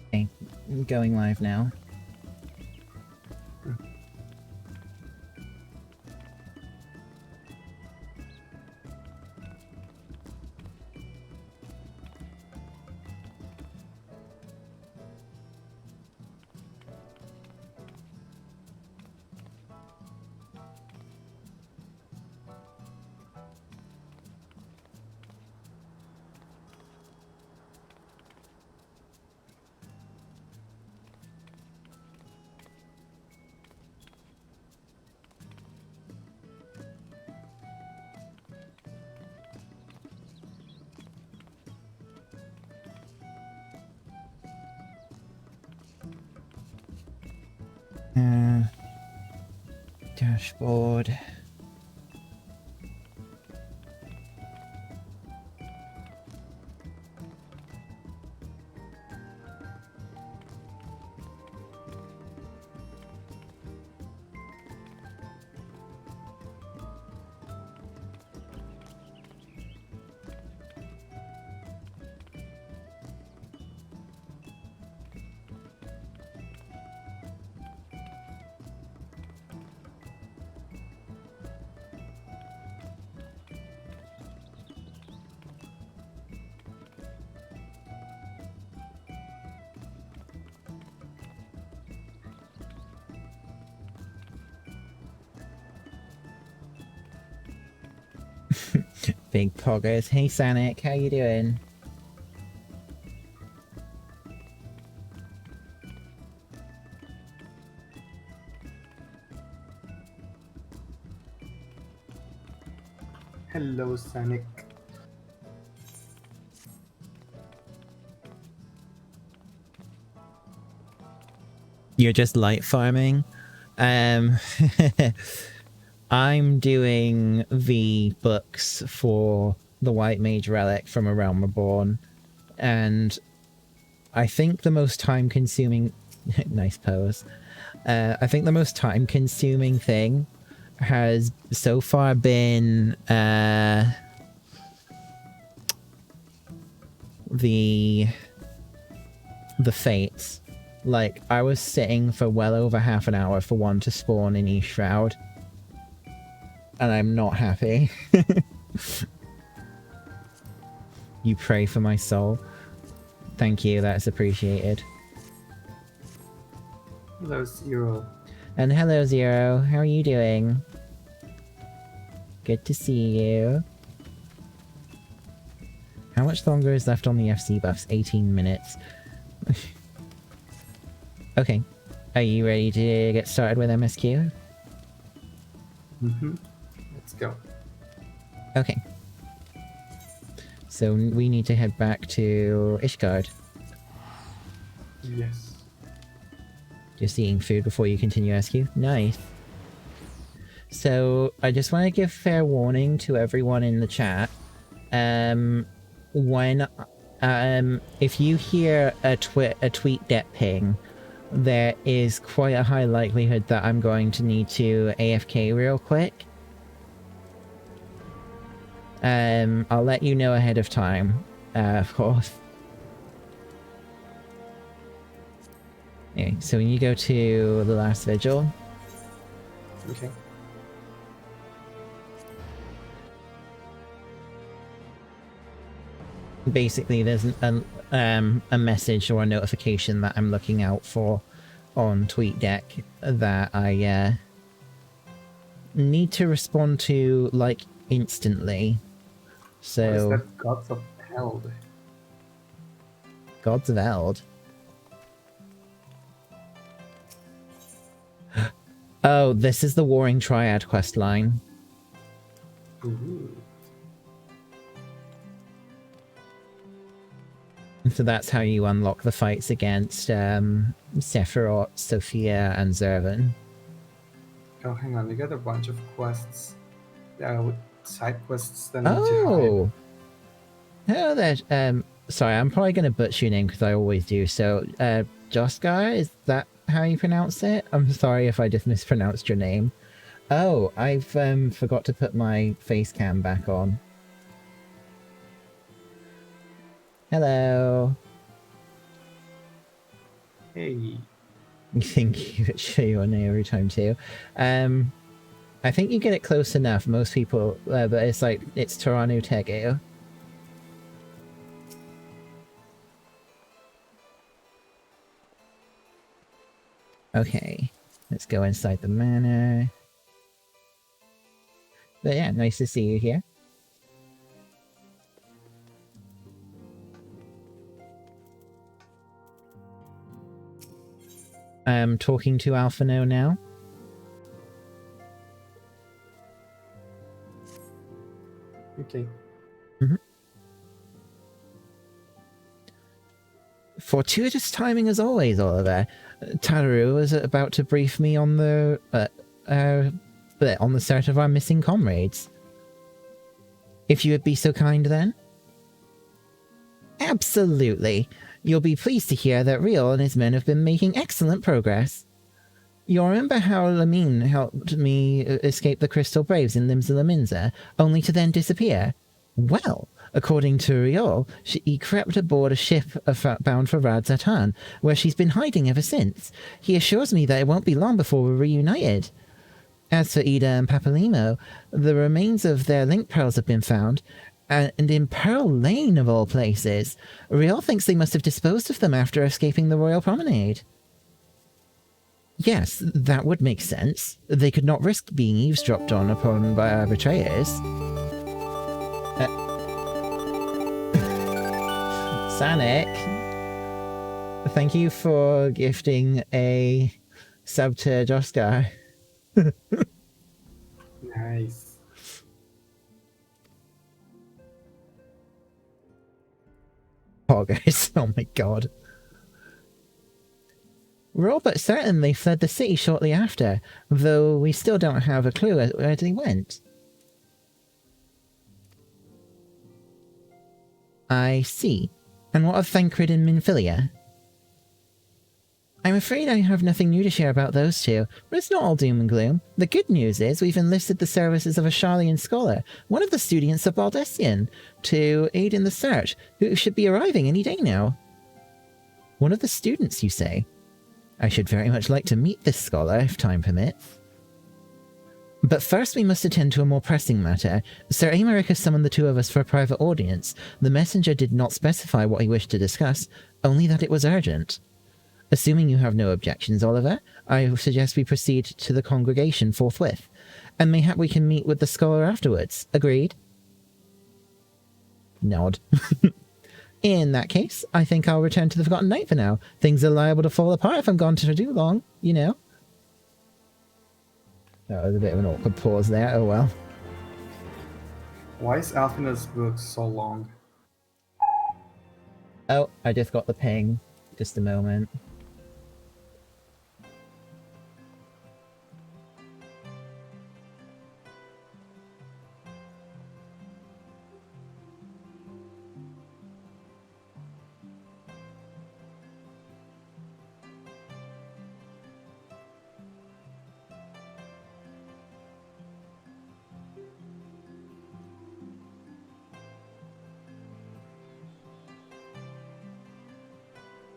Okay, I'm going live now. Dashboard. Big poggers. Hey Sanic, how you doing? Hello, Sonic. You're just light farming? I'm doing the books for the White Mage Relic from A Realm Reborn, and I think the most time-consuming... nice pose. I think the most time-consuming thing has so far been the fates. Like, I was sitting for well over half an hour for one to spawn in East Shroud, and I'm not happy. You pray for my soul. Thank you, that's appreciated. Hello, Zero. And hello, Zero. How are you doing? Good to see you. How much longer is left on the FC buffs? 18 minutes. Okay. Are you ready to get started with MSQ? Mm-hmm. Let's go. Okay. So we need to head back to Ishgard. Yes. Just eating food before you continue SQ? Nice. So I just want to give fair warning to everyone in the chat. If you hear a tweet det ping, there is quite a high likelihood that I'm going to need to AFK real quick. I'll let you know ahead of time, of course. Anyway, so when you go to the last vigil... Okay. Basically, there's a message or a notification that I'm looking out for on TweetDeck that I need to respond to, like, instantly. So... What is that Gods of Eld? Gods of Eld? Oh, this is the Warring Triad questline. Ooh. So that's how you unlock the fights against Sephiroth, Sophia, and Zervan. Oh, hang on. You got a bunch of quests. With side quests that need to Oh! Oh, there's... sorry, I'm probably going to butcher your name because I always do. So, Joskar, is that how you pronounce it? I'm sorry if I just mispronounced your name. Oh, I've forgot to put my face cam back on. Hello. Hey, You think you could show your name every time too? I think you get it close enough. Most people, but it's like it's Toronto Tegeo. Okay, let's go inside the manor. But yeah, nice to see you here. I'm talking to Alphino now. okay. Fortuitous timing as always, Oliver. Tararu was about to brief me on the search of our missing comrades. If you would be so kind, then. Absolutely. You'll be pleased to hear that Riel and his men have been making excellent progress. You'll remember how Lamine helped me escape the Crystal Braves in Limsa, only to then disappear? Well, according to Riol, he crept aboard a ship bound for Radzatan, where she's been hiding ever since. He assures me that it won't be long before we're reunited. As for Ida and Papalimo, the remains of their link pearls have been found, and in Pearl Lane of all places. Riol thinks they must have disposed of them after escaping the Royal Promenade. Yes, that would make sense. They could not risk being eavesdropped on upon by our betrayers. Sanic, thank you for gifting a sub to Joskar. Nice. Poggers, oh my god. We're all but certain they fled the city shortly after, though we still don't have a clue where they went. I see. And what of Thancred and Minfilia? I'm afraid I have nothing new to share about those two, but it's not all doom and gloom. The good news is we've enlisted the services of a Charlian scholar, one of the students of Baldessian, to aid in the search, who should be arriving any day now. One of the students, you say? I should very much like to meet this scholar, if time permits. But first we must attend to a more pressing matter. Sir Amaric has summoned the two of us for a private audience. The messenger did not specify what he wished to discuss, only that it was urgent. Assuming you have no objections, Oliver, I suggest we proceed to the congregation forthwith, and mayhap we can meet with the scholar afterwards. Agreed? Nod. In that case, I think I'll return to the Forgotten Knight for now. Things are liable to fall apart if I'm gone for too long, you know. That was a bit of an awkward pause there, oh well. Why is Alphina's book so long? Oh, I just got the ping. Just a moment.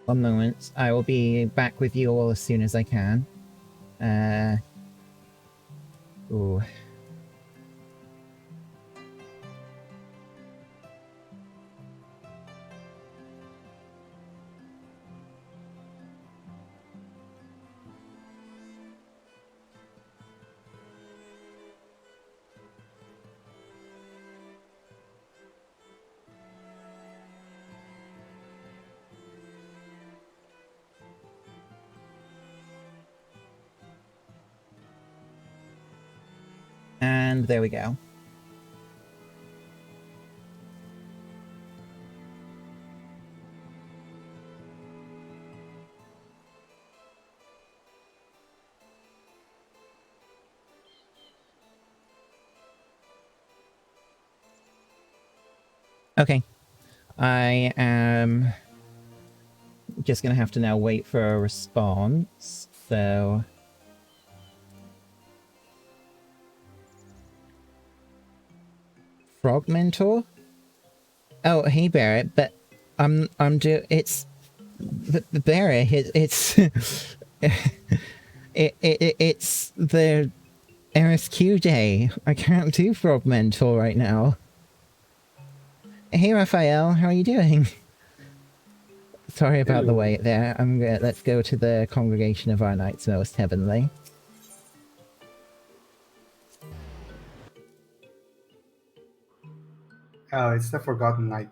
One moment. I will be back with you all as soon as I can. Ooh. And there we go. Okay. I am just gonna have to now wait for a response, so... Frog Mentor? Oh, hey Barrett, but it's But Barry, it's it's the RSQ day. I can't do Frog Mentor right now. Hey Raphael, how are you doing? Sorry about the wait there. Let's go to the Congregation of Our Knights Most Heavenly. Oh, it's the Forgotten Knight.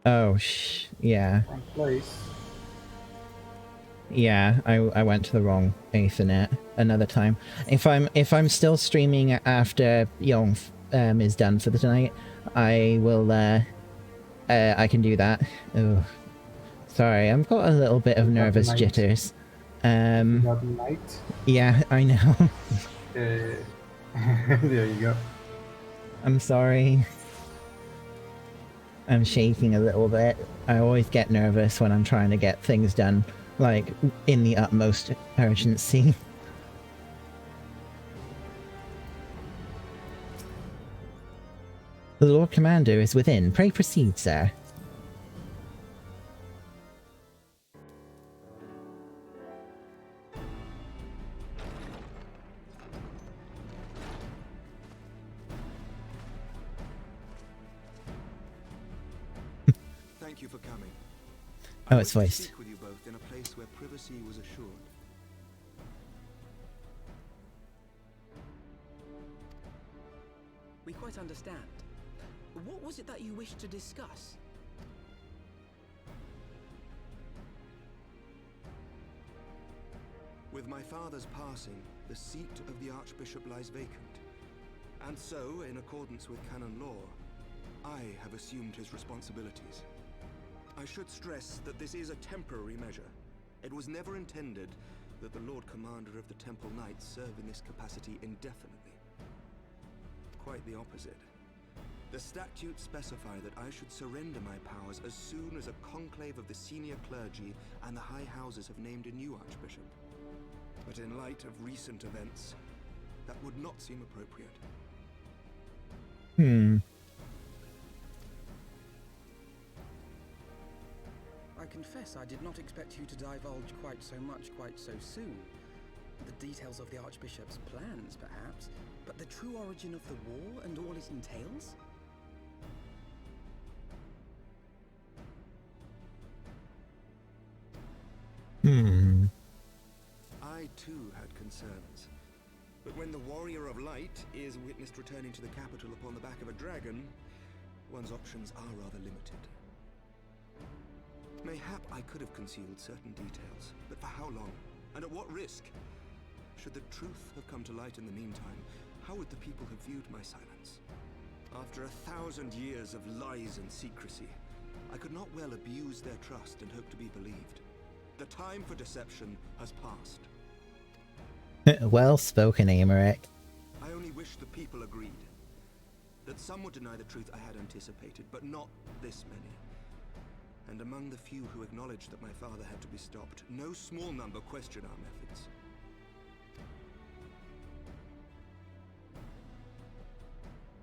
Oh, yeah. Wrong place. Yeah, I went to the wrong Ethernet another time. If I'm still streaming after Yong is done for the tonight, I will I can do that. Oh, sorry, I've got a little bit of nervous jitters. Forgotten Knight. Yeah, I know. There you go. I'm sorry. I'm shaking a little bit. I always get nervous when I'm trying to get things done, like, in the utmost urgency. The Lord Commander is within. Pray proceed, sir. Thank you for coming. Oh, it's voiced. I speak with you both in a place where privacy was assured. We quite understand. What was it that you wished to discuss? With my father's passing, the seat of the Archbishop lies vacant. And so, in accordance with canon law, I have assumed his responsibilities. I should stress that this is a temporary measure. It was never intended that the Lord Commander of the Temple Knights serve in this capacity indefinitely. Quite the opposite. The statutes specify that I should surrender my powers as soon as a conclave of the senior clergy and the high houses have named a new archbishop. But in light of recent events, that would not seem appropriate. I confess I did not expect you to divulge quite so much quite so soon. The details of the Archbishop's plans, perhaps, but the true origin of the war and all it entails? I too had concerns. But when the Warrior of Light is witnessed returning to the capital upon the back of a dragon, one's options are rather limited. Mayhap I could have concealed certain details, but for how long? And at what risk? Should the truth have come to light in the meantime, how would the people have viewed my silence? After 1,000 years of lies and secrecy, I could not well abuse their trust and hope to be believed. The time for deception has passed. Well spoken, Amaric. I only wish the people agreed. That some would deny the truth I had anticipated, but not this many. And among the few who acknowledged that my father had to be stopped, no small number question our methods.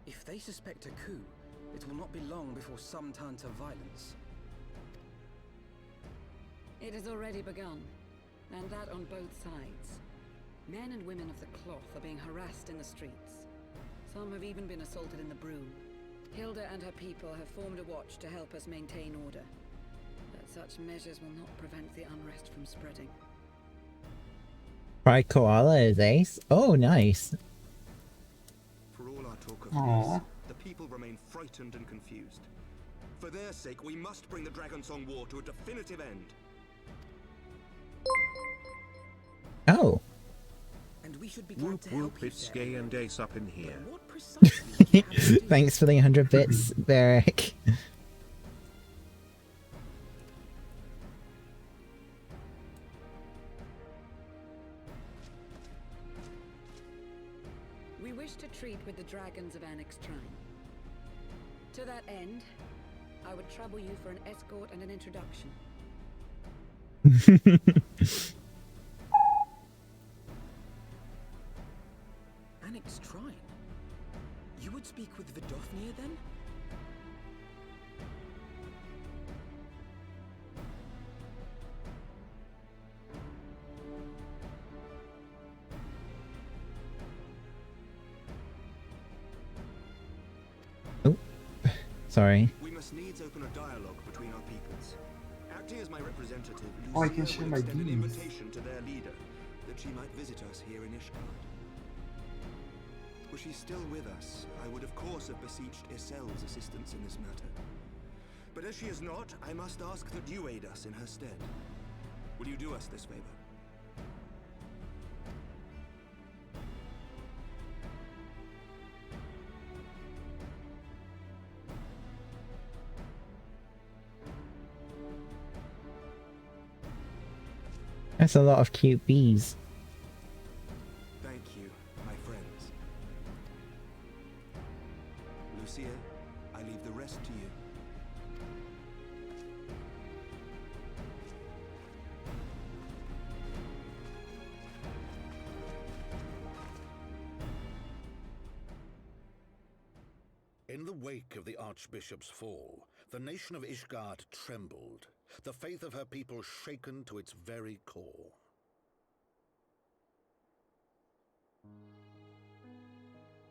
If they suspect a coup, it will not be long before some turn to violence. It has already begun, and that on both sides. Men and women of the cloth are being harassed in the streets. Some have even been assaulted in the broom. Hilda and her people have formed a watch to help us maintain order. But such measures will not prevent the unrest from spreading. Pride Koala is ace. Oh, nice. For all our talk of peace, the people remain frightened and confused. For their sake, we must bring the Dragonsong War to a definitive end. Oh. And we should be glad to help you, It's Gay and Ace up in here. What precisely would you have to do? Thanks for the 100 bits, Beric. We wish to treat with the dragons of Annex Trine. To that end, I would trouble you for an escort and an introduction. Annex Trine? You would speak with Vidofnir then? Sorry. We must needs open a dialogue between our peoples. Acting as my representative, Oh, I Lucia can share will my extend an beams. invitation to their leader that she might visit us here in Ishgard. Were she still with us, I would of course have beseeched Isel's assistance in this matter. But as she is not, I must ask that you aid us in her stead. Will you do us this favor? That's a lot of cute bees. Thank you, my friends. Lucia, I leave the rest to you. In the wake of the Archbishop's fall, the nation of Ishgard trembled, the faith of her people shaken to its very core.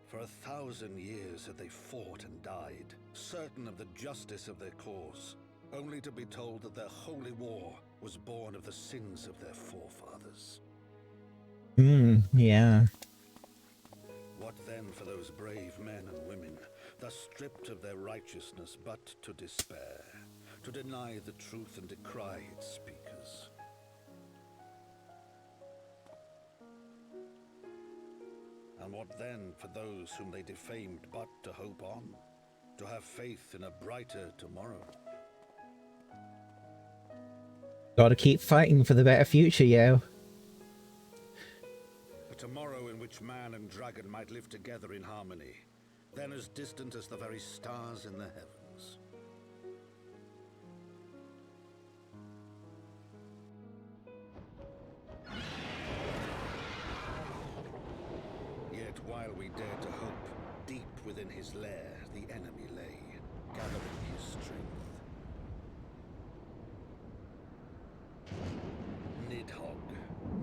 For 1,000 years had they fought and died, certain of the justice of their cause, only to be told that their holy war was born of the sins of their forefathers. Yeah. What then for those brave men and women, thus stripped of their righteousness but to despair, to deny the truth and decry its speakers? And what then for those whom they defamed but to hope on, to have faith in a brighter tomorrow? Gotta keep fighting for the better future, yo. A tomorrow in which man and dragon might live together in harmony, then as distant as the very stars in the heavens. Yet while we dared to hope, deep within his lair the enemy lay, gathering his strength. Nidhogg,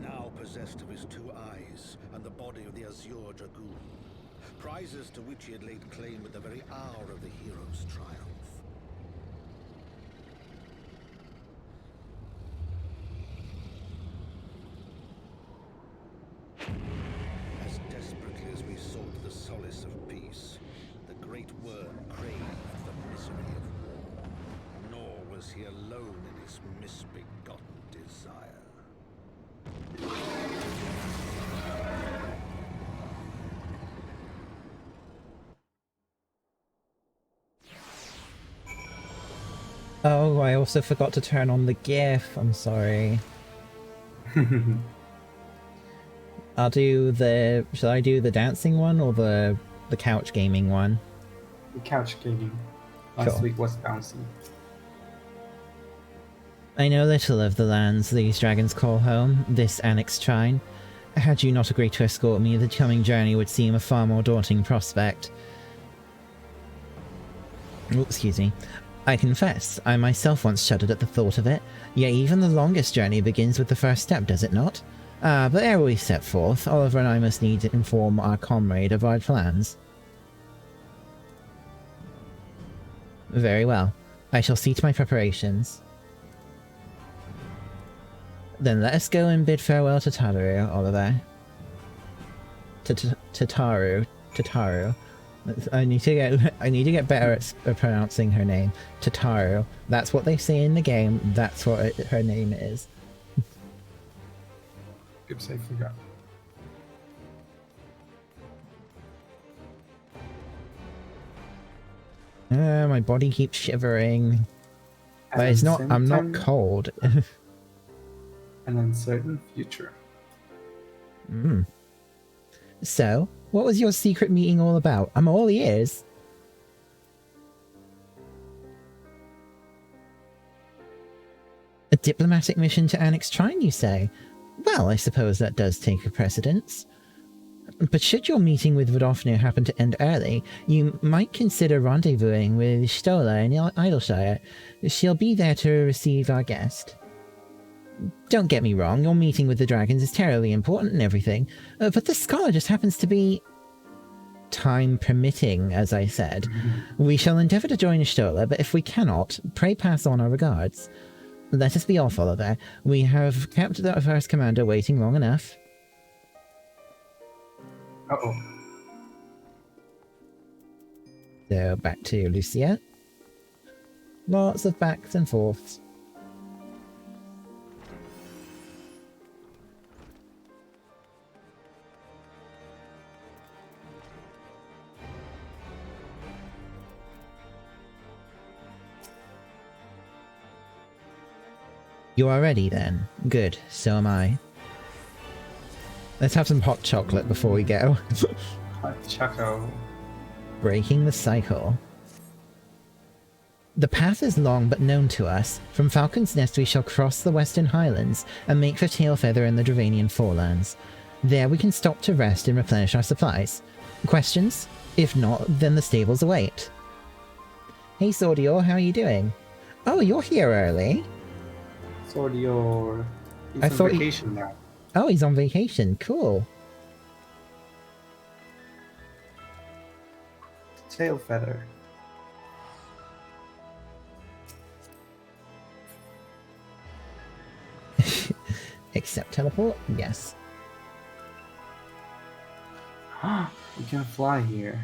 now possessed of his 2 eyes and the body of the Azure Dragoon, prizes to which he had laid claim at the very hour of the hero's triumph. As desperately as we sought the solace of peace, the great worm craved the misery of war. Nor was he alone in his misbegotten desire. Oh, I also forgot to turn on the GIF. I'm sorry. I'll do the... Shall I do the dancing one or the couch gaming one? The couch gaming. Last Sure. week was bouncy. I know little of the lands these dragons call home, this annexed shrine. Had you not agreed to escort me, the coming journey would seem a far more daunting prospect. Oh, excuse me. I confess, I myself once shuddered at the thought of it, yet even the longest journey begins with the first step, does it not? But ere we set forth, Oliver and I must need to inform our comrade of our plans. Very well. I shall see to my preparations. Then let us go and bid farewell to Tataru, Oliver. Tataru. I need to get better at pronouncing her name. Tataru. That's what they say in the game. That's what her name is. Oops, I forgot. My body keeps shivering. But An it's not. I'm not uncertain- cold. An uncertain future. So, what was your secret meeting all about? I'm all ears. A diplomatic mission to annex Trine, you say? Well, I suppose that does take a precedence. But should your meeting with Vodofnir happen to end early, you might consider rendezvousing with Stola in Idleshire. She'll be there to receive our guest. Don't get me wrong, your meeting with the dragons is terribly important and everything, but the scholar just happens to be... time permitting, as I said, we shall endeavour to join Stola, but if we cannot, pray pass on our regards. Let us be off, Oliver. We have kept the first commander waiting long enough. Uh-oh. So, back to Lucia. Lots of backs and forths. You are ready then? Good, so am I. Let's have some hot chocolate before we go. Hot choco. Breaking the cycle. The path is long but known to us. From Falcon's Nest we shall cross the Western Highlands and make for Tailfeather in the Dravanian Forelands. There we can stop to rest and replenish our supplies. Questions? If not, then the stables await. Hey Sordior, how are you doing? Oh, you're here early. Sordior. He's I on thought vacation now. Oh, he's on vacation. Cool. Tail feather. Accept teleport? Yes. We can fly here.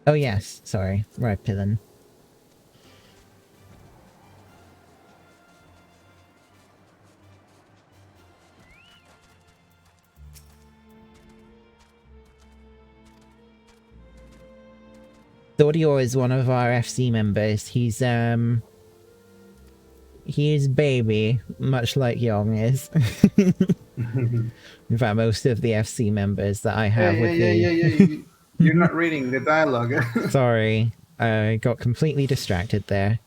Oh yes, sorry. Right, Pillin. Sordior is one of our FC members. He is baby, much like Young is. In fact, most of the FC members that I have You're not reading the dialogue. Sorry, I got completely distracted there.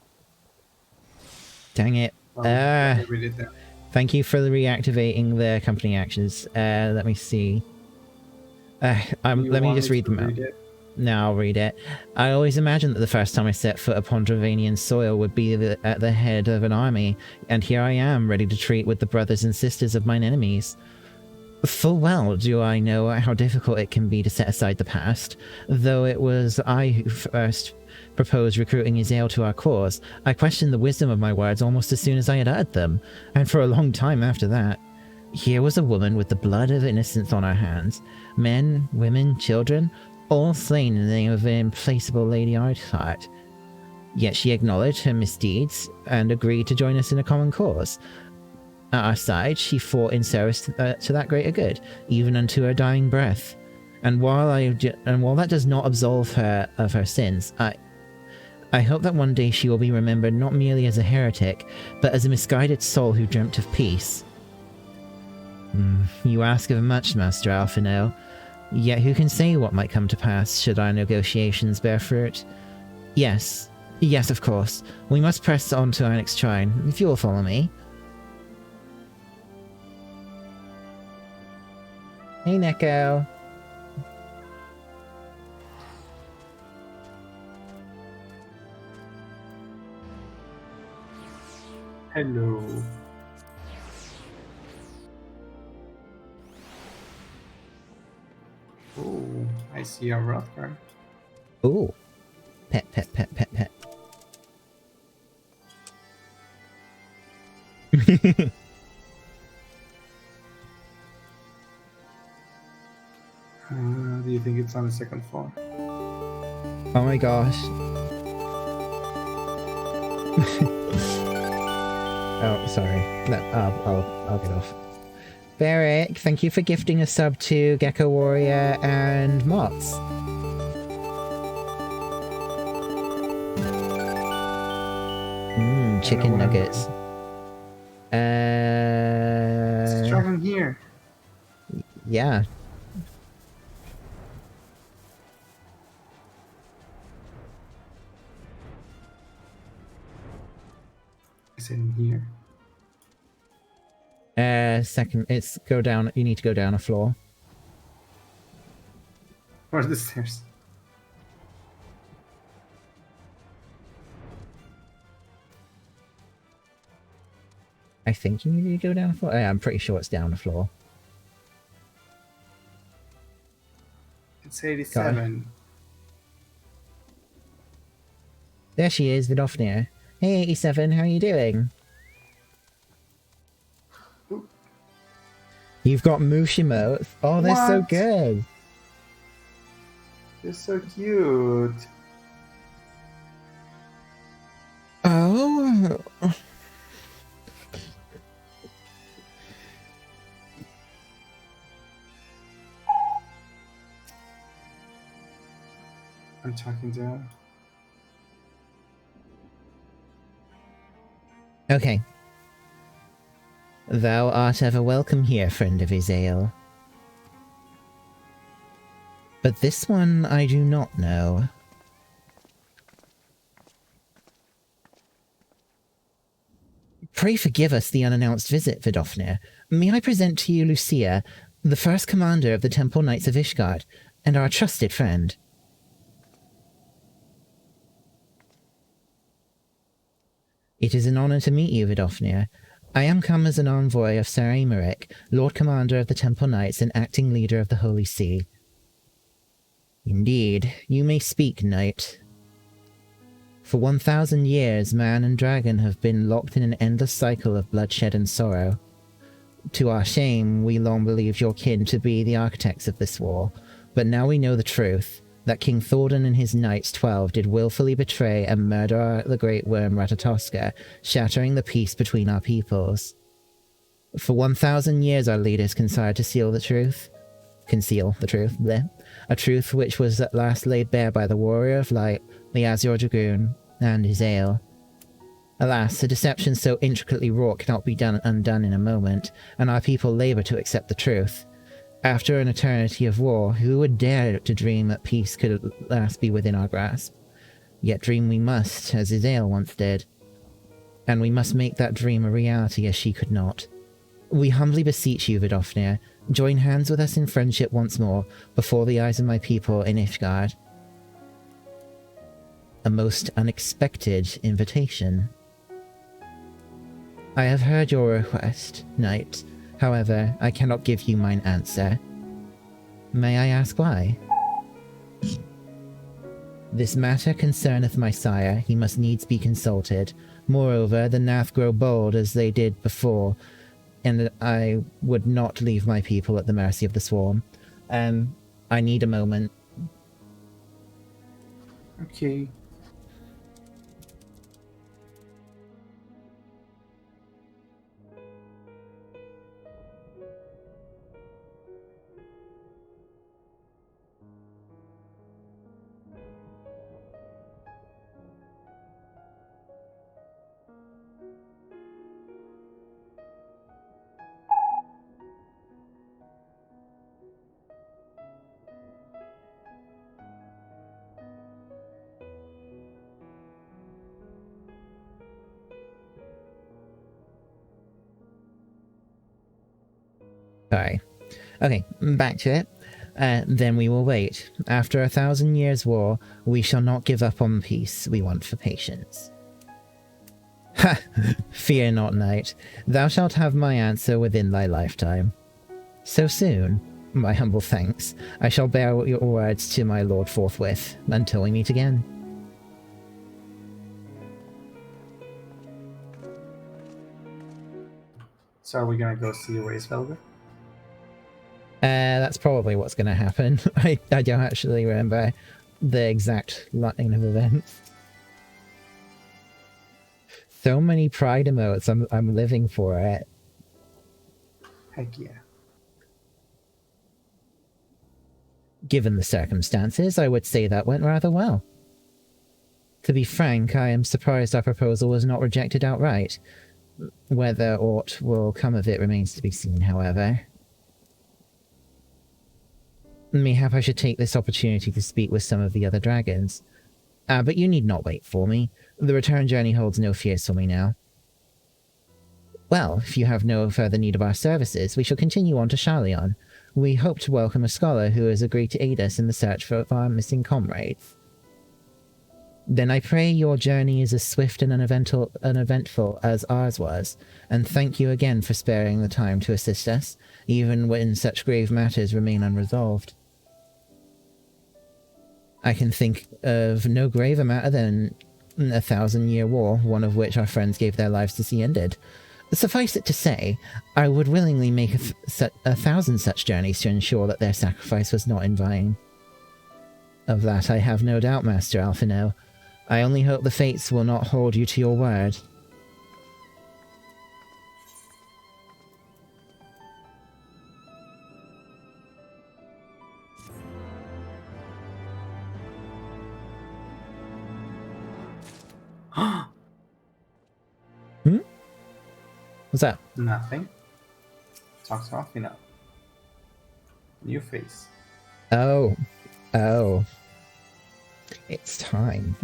Dang it. Let me read it down. Thank you for reactivating the company actions. Let me see. Let me just read them out. No, I'll read it. I always imagined that the first time I set foot upon Dravanian soil would be at the head of an army, and here I am, ready to treat with the brothers and sisters of mine enemies. Full well do I know how difficult it can be to set aside the past. Though it was I who first proposed recruiting Izael to our cause, I questioned the wisdom of my words almost as soon as I had uttered them, and for a long time after that. Here was a woman with the blood of innocence on her hands. Men, women, children, all slain in the name of an implacable Lady Artifact. Yet she acknowledged her misdeeds and agreed to join us in a common cause. At our side, she fought in service to that greater good, even unto her dying breath. And while that does not absolve her of her sins, I hope that one day she will be remembered not merely as a heretic, but as a misguided soul who dreamt of peace. You ask of much, Master Alphino. Yet who can say what might come to pass should our negotiations bear fruit? Yes, of course. We must press on to our next shrine, if you will follow me. Hey, Neko. Hello. Oh, I see a Rothgar. Ooh. Pet, pet, pet, pet, pet. Do you think it's on the second floor? Oh my gosh. Oh, sorry. No, I'll get off. Beric, thank you for gifting a sub to Gecko Warrior and Mots. Chicken nuggets. It's dragon here. Yeah. Is it in here? Second, go down. You need to go down a floor. Where's the stairs? I think you need to go down the floor. Yeah, I'm pretty sure it's down the floor. It's 87. There she is, Vidofnir. Hey, 87, how are you doing? You've got moosh emotes. Oh, they're so What? good. You're so cute. Oh. I'm talking to her. Okay. Thou art ever welcome here, friend of Izael. But this one I do not know. Pray forgive us the unannounced visit, Vidofnir. May I present to you Lucia, the first commander of the Temple Knights of Ishgard, and our trusted friend. It is an honor to meet you, Vidofnir. I am come as an envoy of Ser Aymerich, Lord Commander of the Temple Knights and acting leader of the Holy See. Indeed, you may speak, knight. For 1,000 years, man and dragon have been locked in an endless cycle of bloodshed and sorrow. To our shame, we long believed your kin to be the architects of this war, but now we know the truth, that King Thordan and his knights 12 did willfully betray and murder the great worm Ratatoska, shattering the peace between our peoples. For 1,000 years our leaders conspired to conceal the truth, bleh. A truth which was at last laid bare by the warrior of light, the Azure Dragoon, and Izael. Alas, a deception so intricately wrought cannot be undone in a moment, and our people labour to accept the truth. After an eternity of war, who would dare to dream that peace could at last be within our grasp? Yet dream we must, as Izael once did. And we must make that dream a reality as she could not. We humbly beseech you, Vidofnir, join hands with us in friendship once more, before the eyes of my people in Ishgard. A most unexpected invitation. I have heard your request, knight. However, I cannot give you mine answer. May I ask why? This matter concerneth my sire, he must needs be consulted. Moreover, the Nath grow bold as they did before, and I would not leave my people at the mercy of the swarm. I need a moment. Okay. Sorry. Okay, back to it. Then we will wait. After 1,000 years' war, we shall not give up on peace we want for patience. Ha! Fear not, knight. Thou shalt have my answer within thy lifetime. So soon? My humble thanks. I shall bear your words to my lord forthwith, until we meet again. So are we gonna go see Racevelger? That's probably what's going to happen. I don't actually remember the exact line of events. So many pride emotes, I'm living for it. Heck yeah. Given the circumstances, I would say that went rather well. To be frank, I am surprised our proposal was not rejected outright. Whether aught will come of it remains to be seen, however. Mayhap I should take this opportunity to speak with some of the other dragons. But you need not wait for me. The return journey holds no fears for me now. Well, if you have no further need of our services, we shall continue on to Charlion. We hope to welcome a scholar who has agreed to aid us in the search for our missing comrades. Then I pray your journey is as swift and uneventful as ours was, and thank you again for sparing the time to assist us, even when such grave matters remain unresolved. I can think of no graver matter than a 1,000-year war, one of which our friends gave their lives to see ended. Suffice it to say, I would willingly make 1,000 such journeys to ensure that their sacrifice was not in vain. Of that I have no doubt, Master Alphino. I only hope the fates will not hold you to your word. What's that? Nothing. Talk softly now. New face. Oh. Oh. It's time.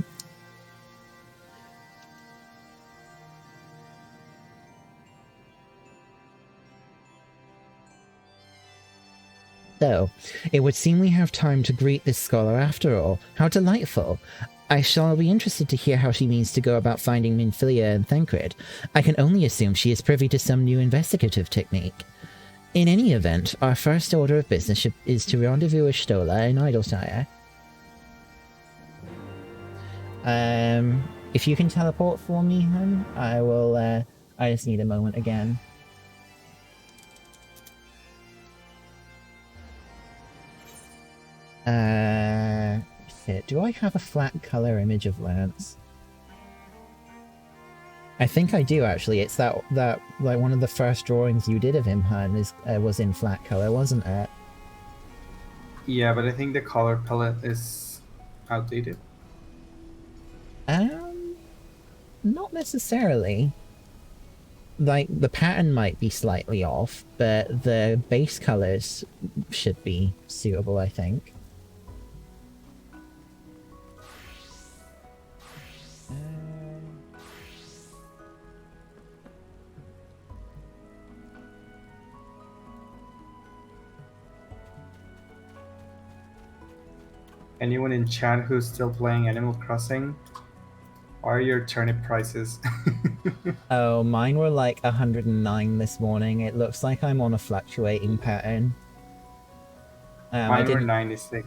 So, it would seem we have time to greet this scholar after all. How delightful. I shall be interested to hear how she means to go about finding Minfilia and Thancred. I can only assume she is privy to some new investigative technique. In any event, our first order of business is to rendezvous with Stola in Idleshire. If you can teleport for me, hun, I will, I just need a moment again. Do I have a flat color image of Lance? I think I do, actually. It's that like one of the first drawings you did of him, hun, was in flat color, wasn't it? Yeah, but I think the color palette is outdated. Not necessarily. Like, the pattern might be slightly off, but the base colors should be suitable, I think. Anyone in chat who's still playing Animal Crossing? What are your turnip prices? Oh, mine were like 109 this morning. It looks like I'm on a fluctuating pattern. Mine were 96.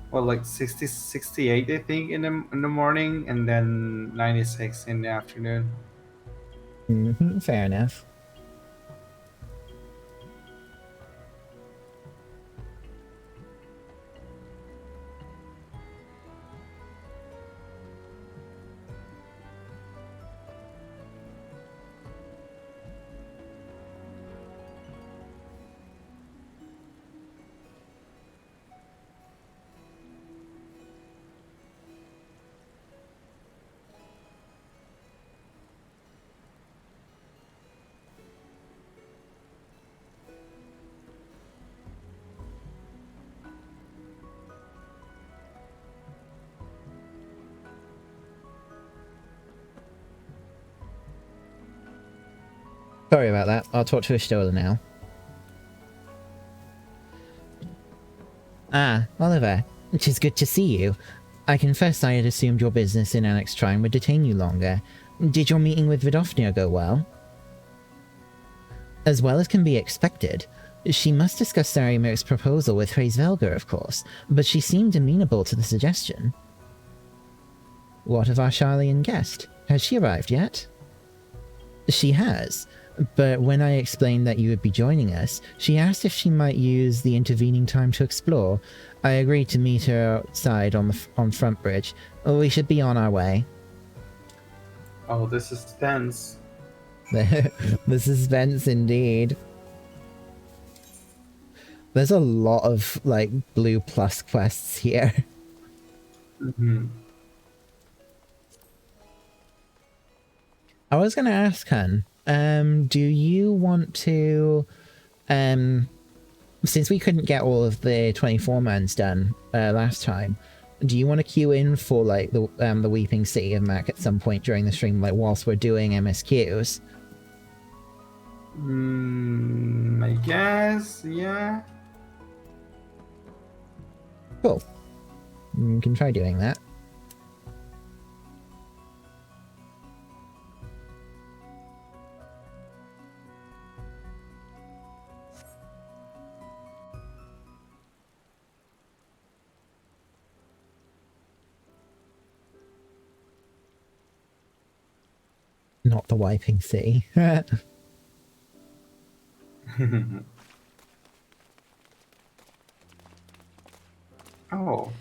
Well, like 60, 68, I think, in the morning, and then 96 in the afternoon. Fair enough. Sorry about that. I'll talk to Ashtola now. Ah, Oliver. It is good to see you. I confess I had assumed your business in Annex Trine would detain you longer. Did your meeting with Vidofnir go well? As well as can be expected. She must discuss Sarimir's proposal with Hraesvelgr, of course, but she seemed amenable to the suggestion. What of our Charlian guest? Has she arrived yet? She has. But when I explained that you would be joining us, she asked if she might use the intervening time to explore. I agreed to meet her outside on Front Bridge. We should be on our way. Oh, this is tense. The suspense indeed. There's a lot of, like, blue plus quests here. Mm-hmm. I was going to ask, hun, do you want to, since we couldn't get all of the 24-mans done last time, do you want to queue in for, like, the Weeping City of Mac at some point during the stream, like, whilst we're doing MSQs? I guess, yeah. Cool. You can try doing that. Not the wiping sea. Oh.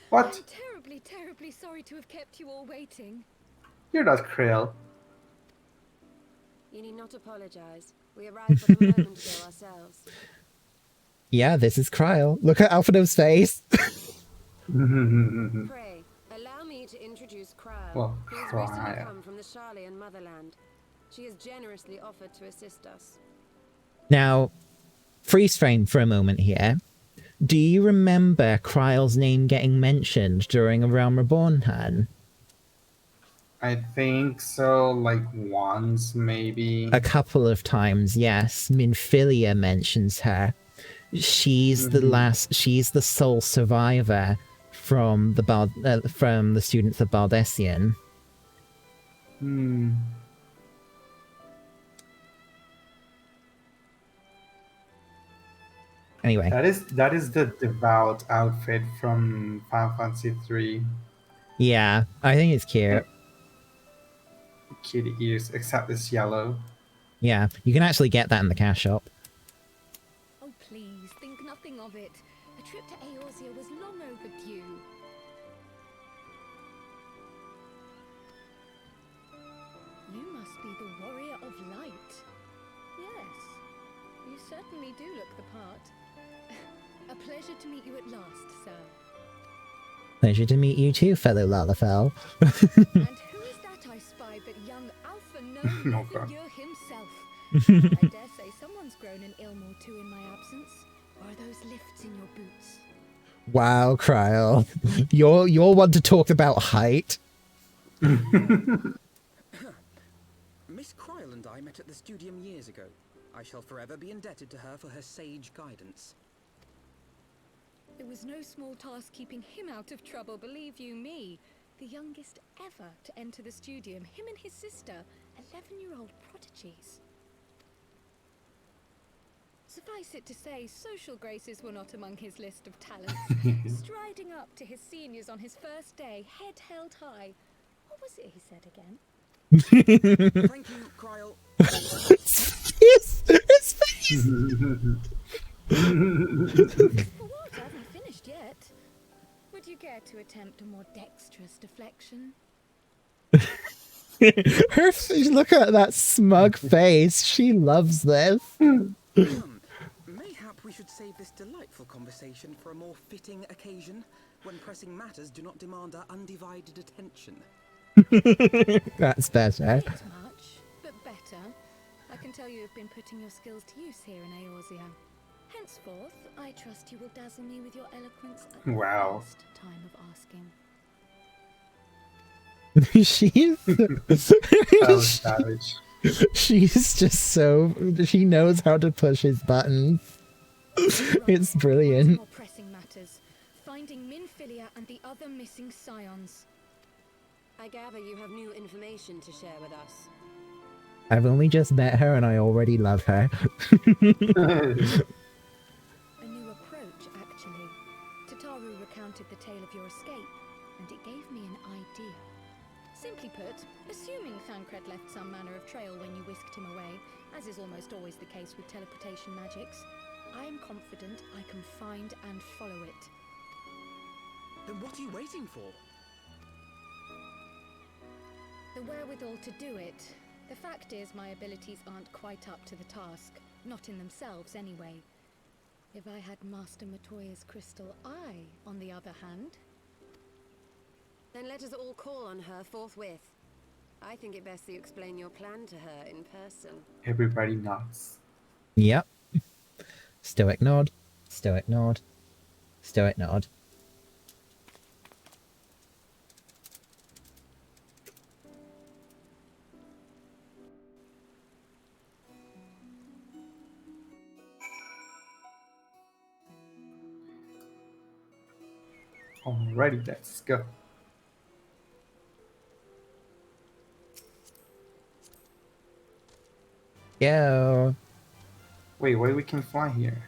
What? I'm terribly, terribly sorry to have kept you all waiting. You're not Krill. You need not apologize. We arrived but a moment ago ourselves. Yeah, this is Kryle. Look at Alphinaud's face. Pray, allow me to introduce Kryle, Well, who has recently Kryle. come from the Charlian motherland. She has generously offered to assist us. Now, freeze frame for a moment here. Do you remember Kryle's name getting mentioned during A Realm Reborn, Han? I think so, like once maybe. A couple of times, yes. Minfilia mentions her. She's she's the sole survivor from the students of Baldessian. Hmm. Anyway, That is the devout outfit from Final Fantasy III. yeah, I think it's cute. Kitty ears, except it's yellow. Yeah, you can actually get that in the cash shop. Oh, please, think nothing of it. A trip to Eorzea was long overdue. You must be the warrior of light. Yes, you certainly do look the part. A pleasure to meet you at last, sir. Pleasure to meet you too, fellow Lalafell. And who is that I spy but young Alpha known Oh, God. Heavensward himself? I dare say someone's grown an ilm or two in my absence. Or are those lifts in your boots? Wow, Kryle. You're one to talk about height. Miss Kryle and I met at the Studium years ago. I shall forever be indebted to her for her sage guidance. It was no small task keeping him out of trouble, believe you me. The youngest ever to enter the Studium, him and his sister, 11-year-old prodigies. Suffice it to say, social graces were not among his list of talents. Striding up to his seniors on his first day, head held high. What was it he said again? Thank you, Kryle. His face! For what? I haven't finished yet. Would you care to attempt a more dexterous deflection? Her face, look at that smug face. She loves this. Mayhap we should save this delightful conversation for a more fitting occasion, when pressing matters do not demand our undivided attention. That's better. Not much, but better. I can tell you have been putting your skills to use here in Eorzea. Henceforth, I trust you will dazzle me with your eloquence at the Wow. first time of asking. Oh, savage. She's just so... She knows how to push his buttons. It's brilliant. More pressing matters. Finding Minfilia and the other missing scions. I gather you have new information to share with us. I've only just met her and I already love her. A new approach, actually. Tataru recounted the tale of your escape, and it gave me an idea. Simply put, assuming Thancred left some manner of trail when you whisked him away, as is almost always the case with teleportation magics, I am confident I can find and follow it. Then what are you waiting for? The wherewithal to do it. The fact is, my abilities aren't quite up to the task. Not in themselves, anyway. If I had Master Matoya's crystal eye, on the other hand... Then let us all call on her forthwith. I think it best that you explain your plan to her in person. Everybody nods. Yep. Stoic nod. Stoic nod. Stoic nod. Alrighty, let's go. Yo. Wait, why we can fly here?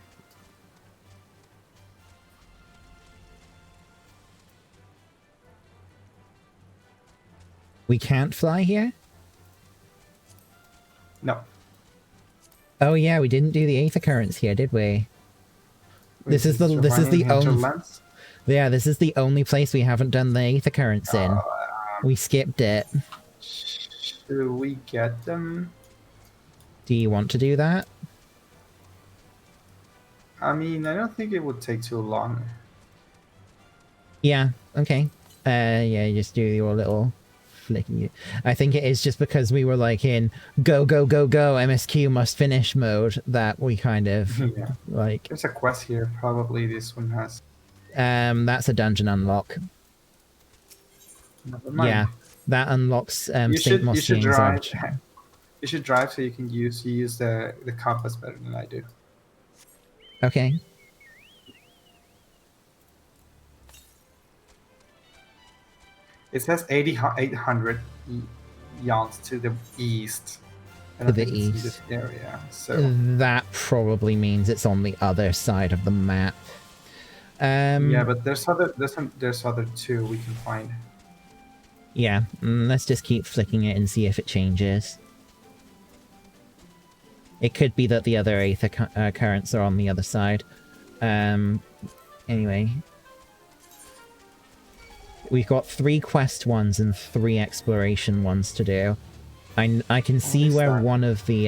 We can't fly here? No. Oh yeah, we didn't do the Aether Currents here, did we? This is the only place we haven't done the Aether Currents in. We skipped it. Should we get them? Do you want to do that? I mean, I don't think it would take too long. Yeah, okay. Yeah, just do your little flicky. I think it is just because we were like in go, go, go, go, MSQ must finish mode that we kind of Yeah. like... There's a quest here. Probably this one has. That's a dungeon unlock. Never mind. Yeah, that unlocks You St. should Mostine's drive. Arch. You should drive so you can use the compass better than I do. Okay. It says 800 yards to the east. I To don't the think it's in east. this area. So That probably means it's on the other side of the map. yeah, but there's other two we can find. Yeah, let's just keep flicking it and see if it changes. It could be that the other Aether currents are on the other side. Anyway. We've got 3 quest ones and 3 exploration ones to do. I can see is where that? one of the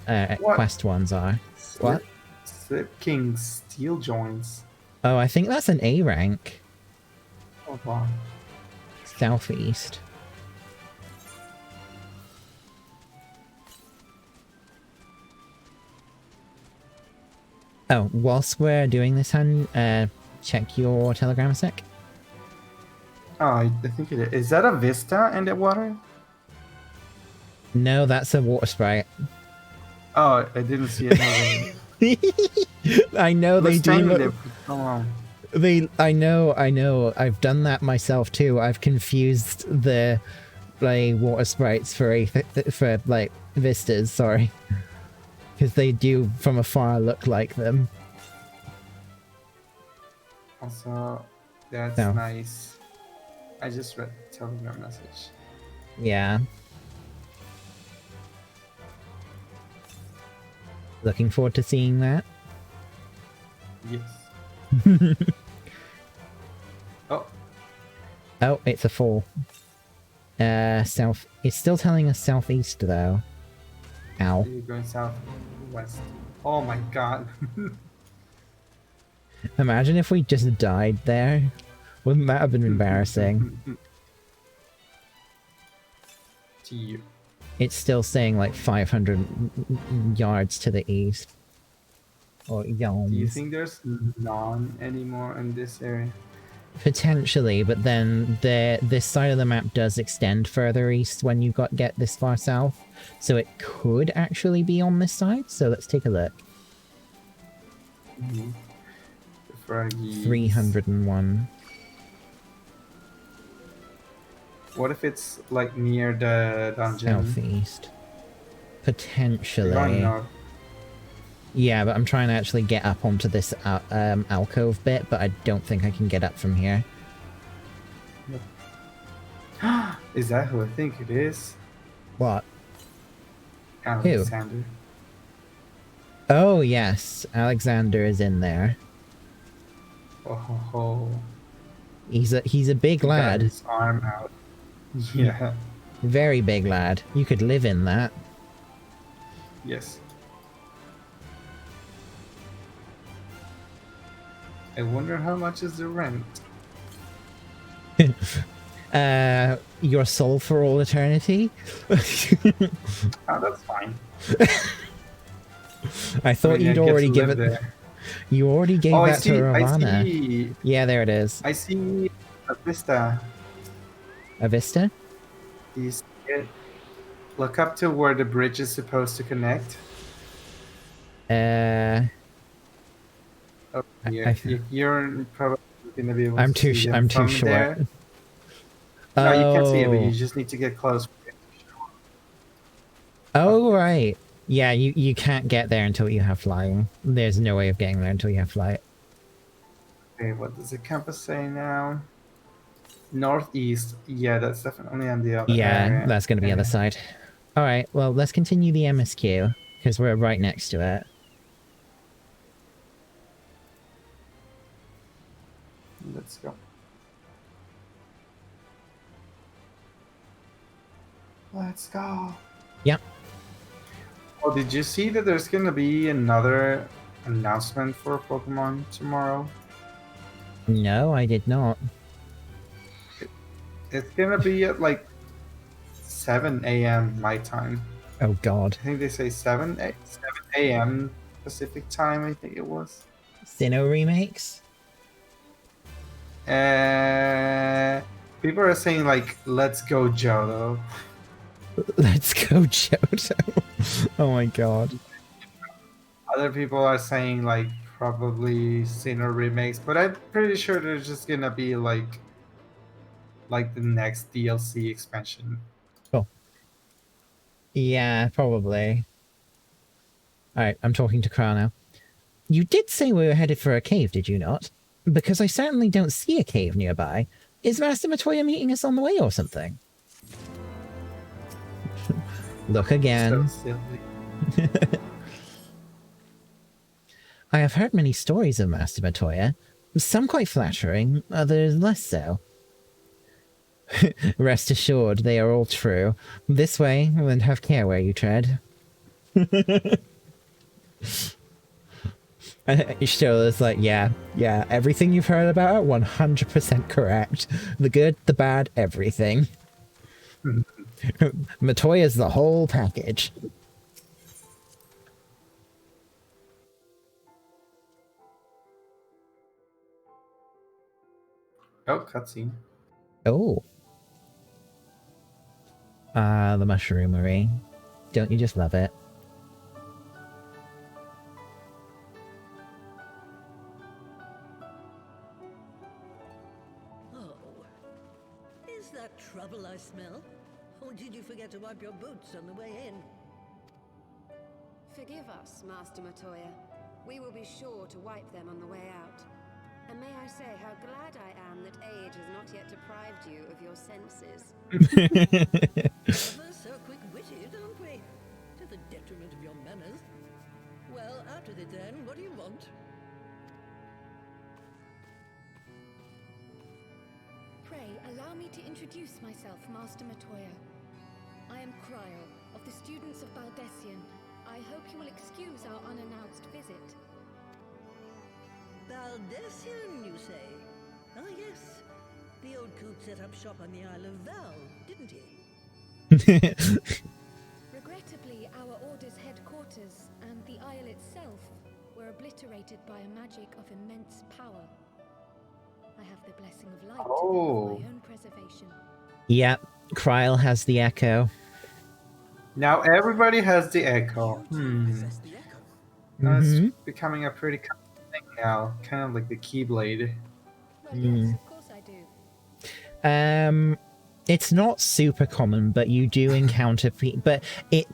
What? quest ones are. What? Slip King steel joints. Oh, I think that's an A rank. Oh wow. Southeast. Oh, whilst we're doing this, Han, check your Telegram a sec. Oh, I think it is. Is that a Vista in the water? No, that's a water sprite. Oh, I didn't see it moving. I know they do. Standing there for so long. I know. I've done that myself too. I've confused the like water sprites for like vistas. Sorry, because they do from afar look like them. Also, that's No. nice. I just read the Telegram message. Yeah. Looking forward to seeing that. Yes. Oh, Oh, it's a 4. South. It's still telling us southeast though. Ow. you're going southwest. Oh my god. Imagine if we just died there. Wouldn't that have been embarrassing? To you. It's still saying like 500 yards to the east. Or Do you yawns. think there's none anymore in this area? Potentially, but then this side of the map does extend further east when you get this far south. So it could actually be on this side. So let's take a look. Mm-hmm. The froggies. 301. What if it's like near the dungeon? Southeast. You're going Potentially. north. Yeah, but I'm trying to actually get up onto this alcove bit, but I don't think I can get up from here. Is that who I think it is? What? Alexander. Oh, yes. Alexander is in there. Oh ho ho. He's a big He got lad. his arm out. Yeah. Very big lad. You could live in that. Yes. I wonder how much is the rent? Your soul for all eternity? Oh, that's fine. I thought mean, I you'd get already to live given... there. You already gave Oh, that to I Ravana. see. Yeah, there it is. I see a vista. A vista? You see it? Look up to where the bridge is supposed to connect. I- Oh, yeah. You're in probably gonna be able I'm to too see them I'm too from short. there. No, you can't see it, but Oh. you just need to get close. Oh, right. Yeah, you can't get there until you have flying. There's no way of getting there until you have flight. Okay, what does the compass say now? Northeast. Yeah, that's definitely on the other Yeah, area. that's going to be the other side. All right, well, let's continue the MSQ, because we're right next to it. Let's go. Let's go. Yep. Oh, did you see that there's gonna be another announcement for Pokemon tomorrow? No, I did not. It's gonna be at like 7 a.m. my time. Oh, God. I think they say 7 a.m. Pacific time, I think it was. Sinnoh remakes? People are saying like, let's go Johto. Let's go, Johto. Oh, my God. Other people are saying like probably Sinnoh remakes, but I'm pretty sure there's just gonna be like the next DLC expansion. Cool. Yeah, probably. Alright, I'm talking to Kra now. You did say we were headed for a cave, did you not? Because I certainly don't see a cave nearby. Is Master Matoya meeting us on the way or something? Look again. So silly. I have heard many stories of Master Matoya. Some quite flattering, others less so. Rest assured, they are all true. This way, and have care where you tread. Shola's like, yeah, everything you've heard about her, 100% correct. The good, the bad, everything. Matoya's the whole package. Oh, cutscene. Oh. Ah, the mushroomery. Don't you just love it? Oh. Is that trouble I smell? Or did you forget to wipe your boots on the way in? Forgive us, Master Matoya. We will be sure to wipe them on the way out. And may I say how glad I am that age has not yet deprived you of your senses. Ever so quick-witted, aren't we? To the detriment of your manners. Well, out with it then. What do you want? Pray, allow me to introduce myself, Master Matoya. I am Cryo, of the students of Baldessian. I hope you will excuse our unannounced visit. Baldessian, you say? Ah, yes. The old coot set up shop on the Isle of Val, didn't he? Regrettably, our order's headquarters and the isle itself were obliterated by a magic of immense power. I have the blessing of light for my own preservation. Yep, Kryl has the echo. Now everybody has the echo. Possess the echo. Now it's becoming a pretty common thing now, kind of like the Keyblade. Well, yes, of course I do. It's not super common, but you do encounter but it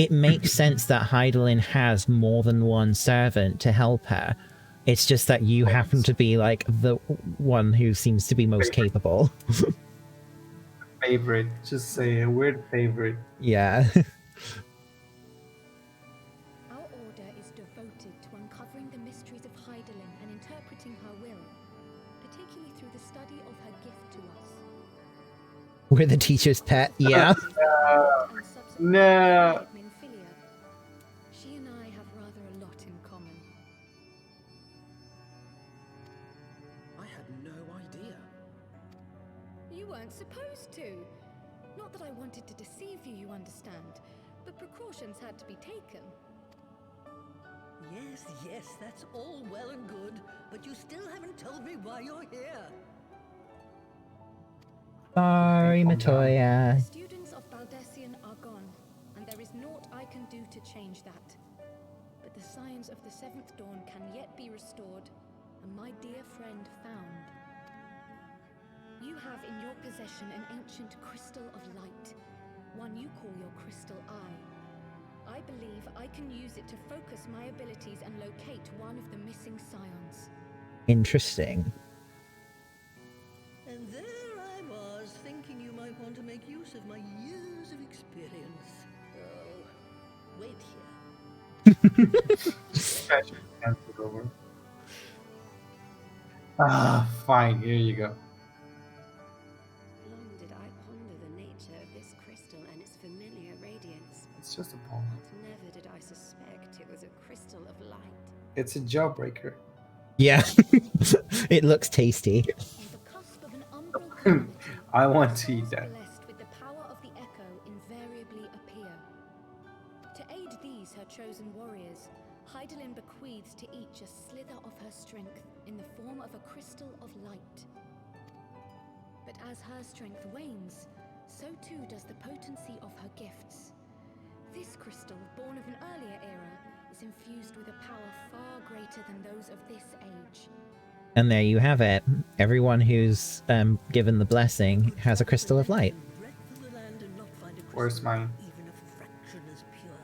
makes sense that Heidelin has more than one servant to help her. It's just that you happen to be like the one who seems to be most capable. Favorite, just say a weird favorite. Yeah. Our order is devoted to uncovering the mysteries of Heidelin and interpreting her will, particularly through the study of her gift to us. We're the teacher's pet, yeah. And subsequently No. Minfilia. She and I have rather a lot in common. I had no idea. You weren't supposed to. Not that I wanted to deceive you, you understand, but precautions had to be taken. Yes, that's all well and good, but you still haven't told me why you're here. Sorry, The Matoya. students of Baldessian are gone, and there is naught I can do to change that. But the science of the Seventh Dawn can yet be restored, and my dear friend found. You have in your possession an ancient crystal of light, one you call your crystal eye. I believe I can use it to focus my abilities and locate one of the missing scions. Interesting. And there I was, thinking you might want to make use of my years of experience. Oh, wait here. Scratch your hands over. Ah, fine. Here you go. Long did I ponder the nature of this crystal and its familiar radiance. It's just a ball. But never did I suspect it was a crystal of light. It's a jawbreaker. Yeah. It looks tasty. On the cusp of an unbroken I want to eat that. blessed with the power of the echo invariably appear. To aid these her chosen warriors, Hydaelyn bequeaths to each a slither of her strength in the form of a crystal of light. But as her strength wanes, so too does the potency of her gifts. This crystal, born of an earlier era, is infused with a power far greater than those of this age. And there you have it. Everyone who's given the blessing has a crystal of light. Where's mine? Even a fraction as pure.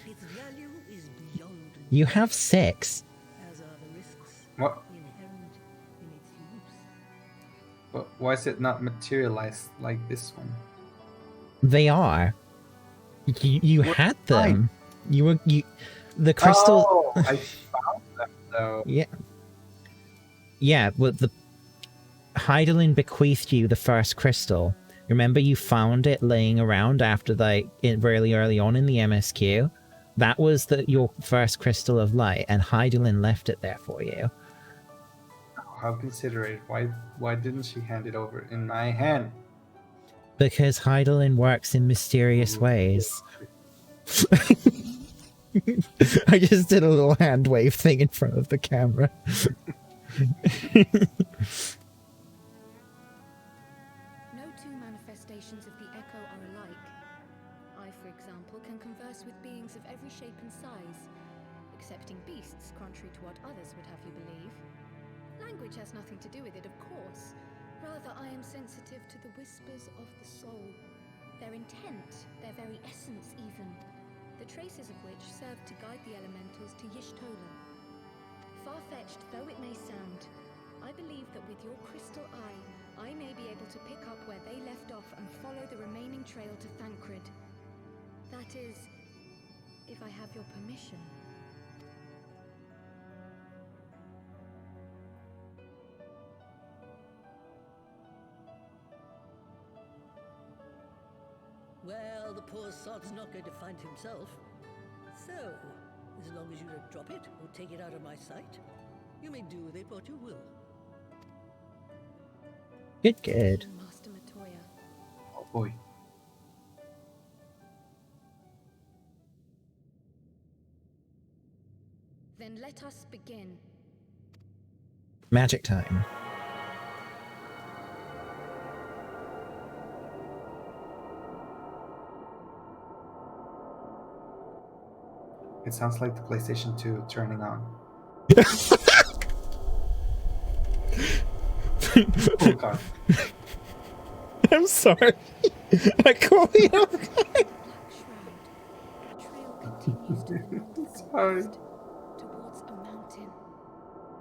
Its value is beyond You have 6. as are the risks What? inherent in its use. But why is it not materialized like this one? They are. You had them. The crystal. Oh, I found them though. Yeah. Yeah, well, the Hydaelyn bequeathed you the first crystal. Remember you found it laying around after really early on in the MSQ? That was your first crystal of light, and Hydaelyn left it there for you. How considerate. Why didn't she hand it over in my hand? Because Hydaelyn works in mysterious ways. I just did a little hand wave thing in front of the camera. No two manifestations of the echo are alike. I, for example, can converse with beings of every shape and size, excepting beasts, contrary to what others would have you believe. Language has nothing to do with it, of course. Rather, I am sensitive to the whispers of the soul. Their intent, their very essence even. The traces of which serve to guide the elementals to Y'shtola. Far-fetched though it may sound, I believe that with your crystal eye, I may be able to pick up where they left off and follow the remaining trail to Thancred. That is, if I have your permission. Well, the poor sod's not going to find himself. So, as long as you don't drop it or take it out of my sight, you may do with it what you will. Good. Master Matoya. Oh boy. Then let us begin. Magic time. It sounds like the PlayStation 2 turning on. Oh god. I'm sorry. I caught you. Black shroud. The trail continues to the northwest Sorry. towards a mountain.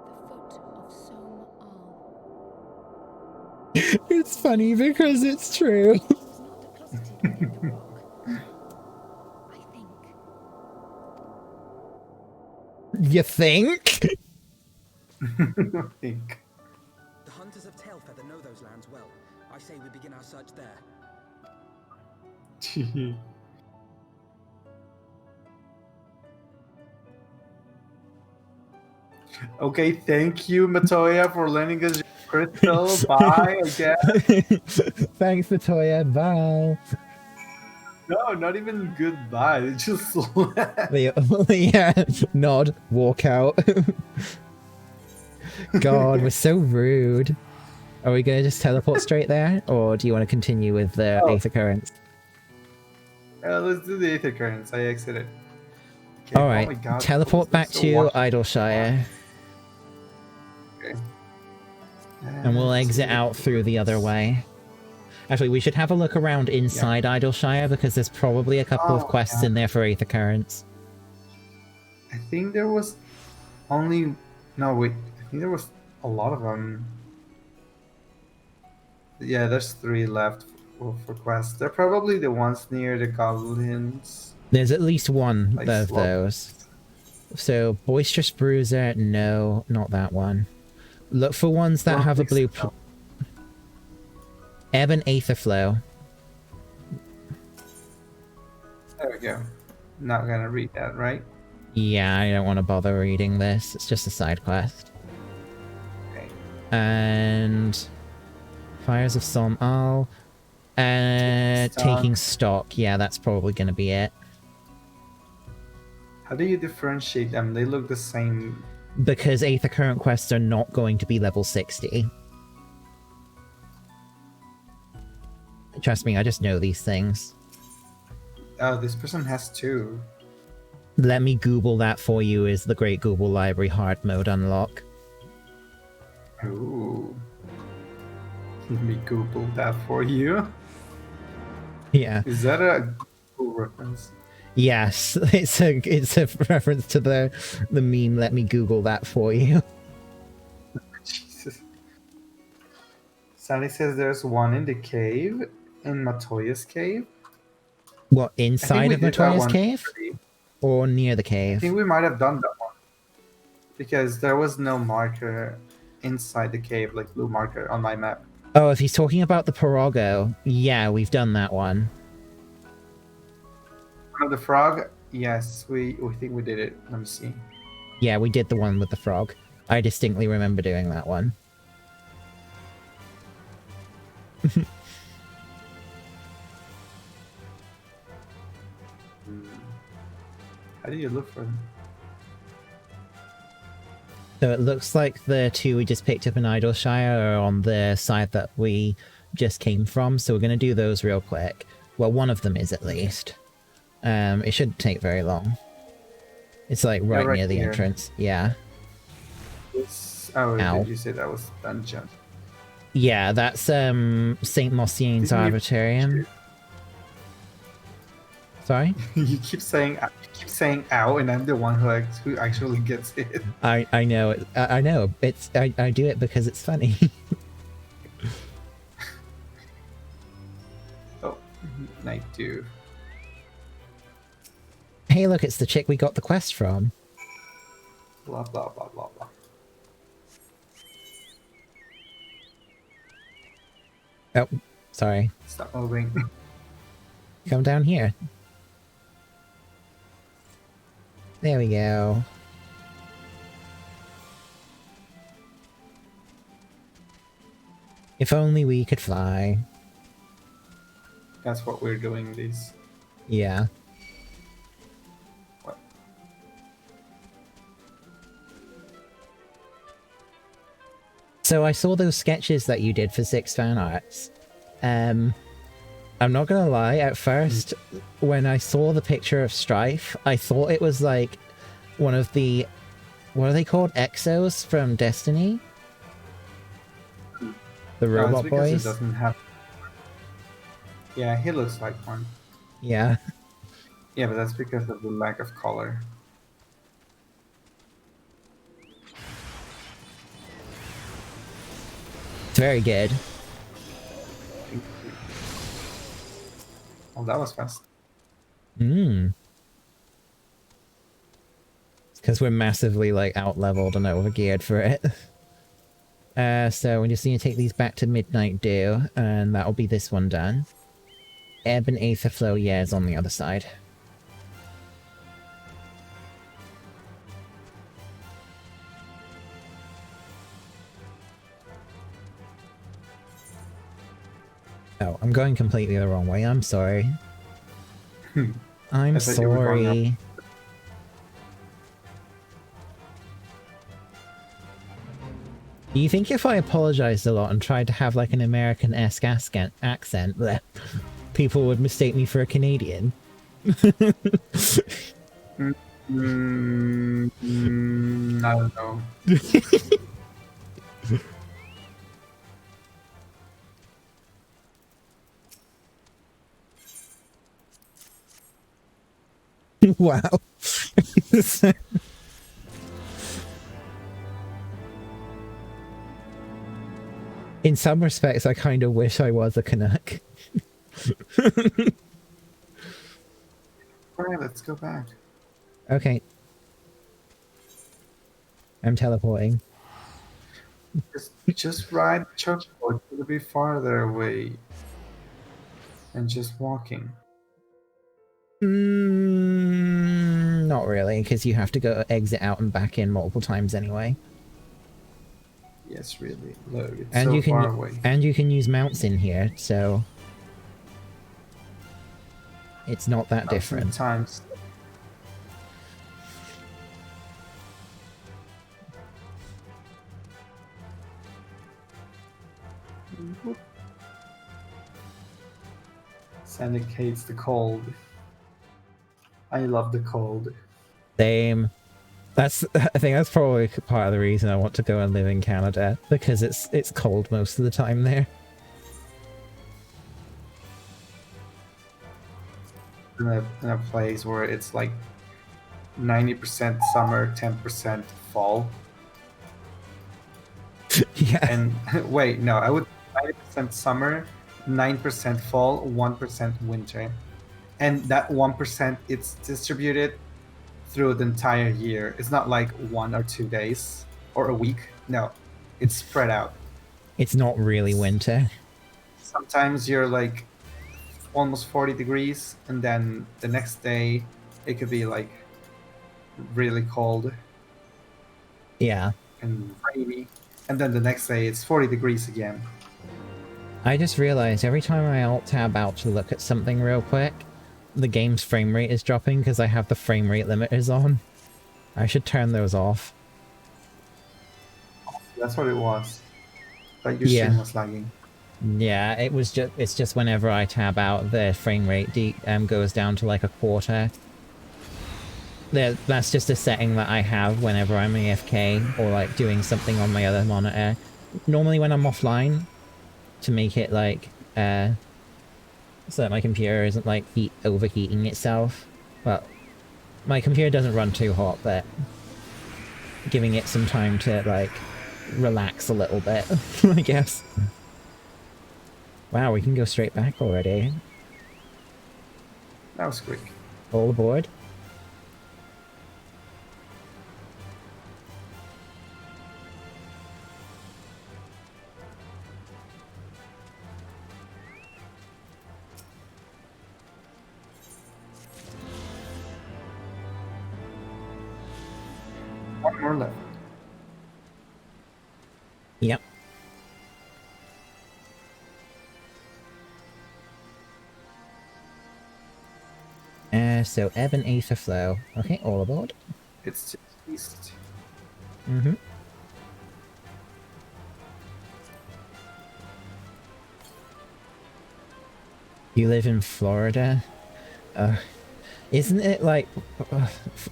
The foot of Som Al. It's funny because it's true. It was not deposited within the rock. I think. You think? I think. The hunters of Tailfeather know those lands well. I say we begin our search there. Okay, thank you, Matoya, for lending us your crystal. Bye, I guess. Thanks, Matoya. Bye. No, not even goodbye. It just left. Yeah, nod, walk out. God, we're so rude. Are we gonna just teleport straight there, or do you want to continue with the Aether Currents? Let's do the Aether Currents. I exited. Okay, All oh right, my God, teleport this back is so to washed. Idleshire. Okay. And we'll exit out through the other way. Actually, we should have a look around inside Idleshire, because there's probably a couple of quests in there for Aether Currents. I think there was only... No, wait. I think there was a lot of them. Yeah, there's 3 left for quests. They're probably the ones near the goblins. There's at least one Like of slow. those. So, Boisterous Bruiser, no, not that one. Look for ones that have a blue... Ebb and Aetherflow. There we go. Not gonna read that, right? Yeah, I don't want to bother reading this. It's just a side quest. Okay. And... Fires of Solmal. Taking stock. Yeah, that's probably going to be it. How do you differentiate them? They look the same. Because Aether Current quests are not going to be level 60. Trust me, I just know these things. Oh, this person has 2. Let me Google that for you. Is the Great Google Library hard mode unlock? Ooh. Let me Google that for you. Yeah. Is that a Google reference? Yes, it's a reference to the meme. Let me Google that for you. Jesus. Sally says there's one in the cave, in Matoya's cave. What, inside of did that Matoya's one cave? already. Or near the I cave? think we might have done that one. Because there was no marker inside the cave, like blue marker on my map. Oh, if he's talking about the Porogo, yeah, we've done that one. Oh, the frog? Yes, we think we did it. Let me see. Yeah, we did the one with the frog. I distinctly remember doing that one. How do you look for them? So it looks like the 2 we just picked up in Idleshire are on the side that we just came from, so we're going to do those real quick. Well, one of them is at least. It shouldn't take very long. It's like right near the entrance. Yeah. Oh, Ow. did you say that was dungeon? Yeah, that's St. Mossien's Arbitorium. Sorry? You keep saying ow, and I'm the one who actually gets hit. I know it. I know. It's I do it because it's funny. Oh, night 2. Hey, look, it's the chick we got the quest from. Blah blah blah blah blah. Oh, sorry. Stop moving. Come down here. There we go. If only we could fly. That's what we're doing these. Yeah. What? So I saw those sketches that you did for 6 fan arts. I'm not gonna lie, at first, when I saw the picture of Strife, I thought it was like one of the... What are they called? Exos from Destiny? The robot boys? It doesn't have... Yeah, he looks like one. Yeah. Yeah, but that's because of the lack of color. It's very good. Oh, that was fast. It's because we're massively, like, out-leveled and over-geared for it. So we just need to take these back to Midnight Dew, and that'll be this one done. Ebb and Aetherflow, yeah, is on the other side. Oh, I'm going completely the wrong way. I'm sorry. I'm I thought you were going sorry. Do you think if I apologized a lot and tried to have like an American-esque accent, that people would mistake me for a Canadian? I don't know. Wow. In some respects, I kind of wish I was a Canuck. Alright, let's go back. Okay. I'm teleporting. Just ride the chokehold. It'll be farther away. And just walking. Not really, because you have to go exit out and back in multiple times anyway. Yes, really. Look, it's And so you can far away. and you can use mounts in here, so it's not that different. Times. Sanic hates the cold. I love the cold. Same. I think that's probably part of the reason I want to go and live in Canada, because it's cold most of the time there. In a place where it's like 90% summer, 10% fall. Yeah. And wait, no, I would 90% summer, 9% fall, 1% winter. And that 1%, it's distributed through the entire year. It's not like 1 or 2 days or a week. No, it's spread out. It's not really winter. Sometimes you're like almost 40 degrees, and then the next day it could be like really cold. Yeah. And rainy. And then the next day it's 40 degrees again. I just realized every time I alt-tab out to look at something real quick, the game's frame rate is dropping because I have the frame rate limiters on. I should turn those off. That's what it was. But your Yeah. stream was lagging. Yeah, it's just whenever I tab out, the frame rate goes down to like a quarter. That's just a setting that I have whenever I'm AFK or like doing something on my other monitor. Normally when I'm offline, to make it like so that my computer isn't like overheating itself. Well, my computer doesn't run too hot, but giving it some time to like relax a little bit, I guess. Wow, we can go straight back already. That was quick. All aboard. One more left. Yep. So ebb and aether flow. Okay, all aboard. It's just east. Mm-hmm. You live in Florida? Isn't it like...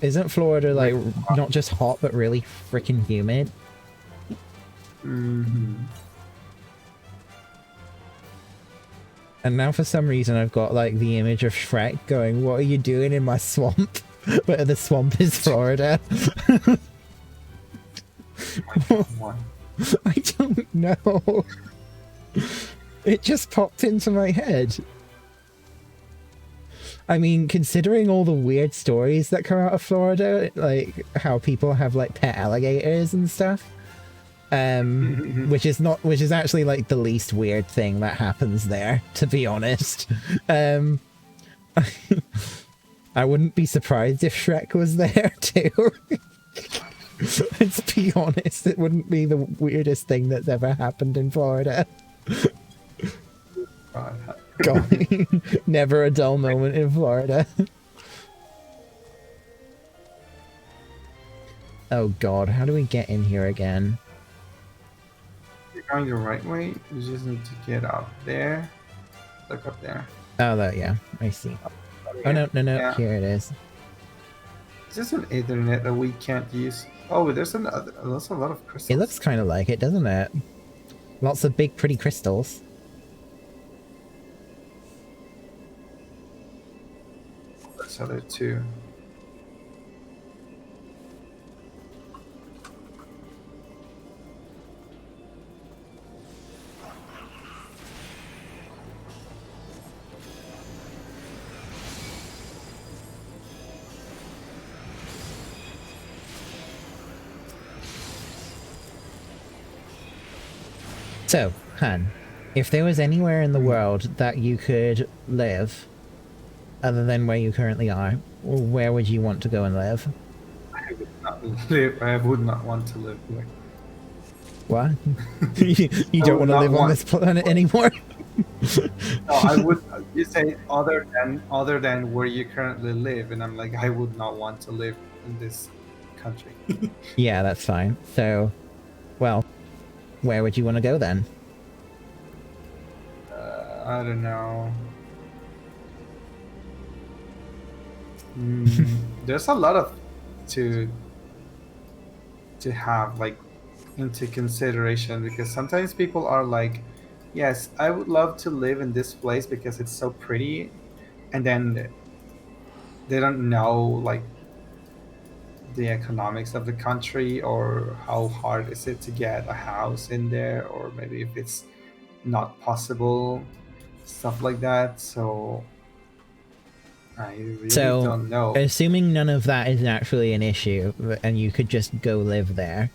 isn't Florida like not just hot but really freaking humid? Mm-hmm. And now for some reason I've got like the image of Shrek going, what are you doing in my swamp? But the swamp is Florida. I don't know. It just popped into my head. I mean, considering all the weird stories that come out of Florida, like how people have like pet alligators and stuff, which is actually like the least weird thing that happens there, to be honest. I wouldn't be surprised if Shrek was there too. Let's be honest, it wouldn't be the weirdest thing that's ever happened in Florida. God, never a dull moment in Florida. Oh God, how do we get in here again? You're going the right way. You just need to get up there. Look up there. Oh, that, yeah, I see. Oh, no, Yeah. here it is. Is this an Ethernet that we can't use? Oh, there's a lot of crystals. It looks kind of like it, doesn't it? Lots of big, pretty crystals. There's other two. So, Han, if there was anywhere in the world that you could live, other than where you currently are, where would you want to go and live? I would not want to live here. What? You don't want to live on this planet anymore? No, I would. You say other than where you currently live, and I'm like, I would not want to live in this country. Yeah, that's fine. So, well, where would you want to go then? I don't know. There's a lot of to have like into consideration, because sometimes people are like, yes, I would love to live in this place because it's so pretty, and then they don't know like the economics of the country, or how hard is it to get a house in there, or maybe if it's not possible, stuff like that. So I really don't know. Assuming none of that is actually an issue, and you could just go live there.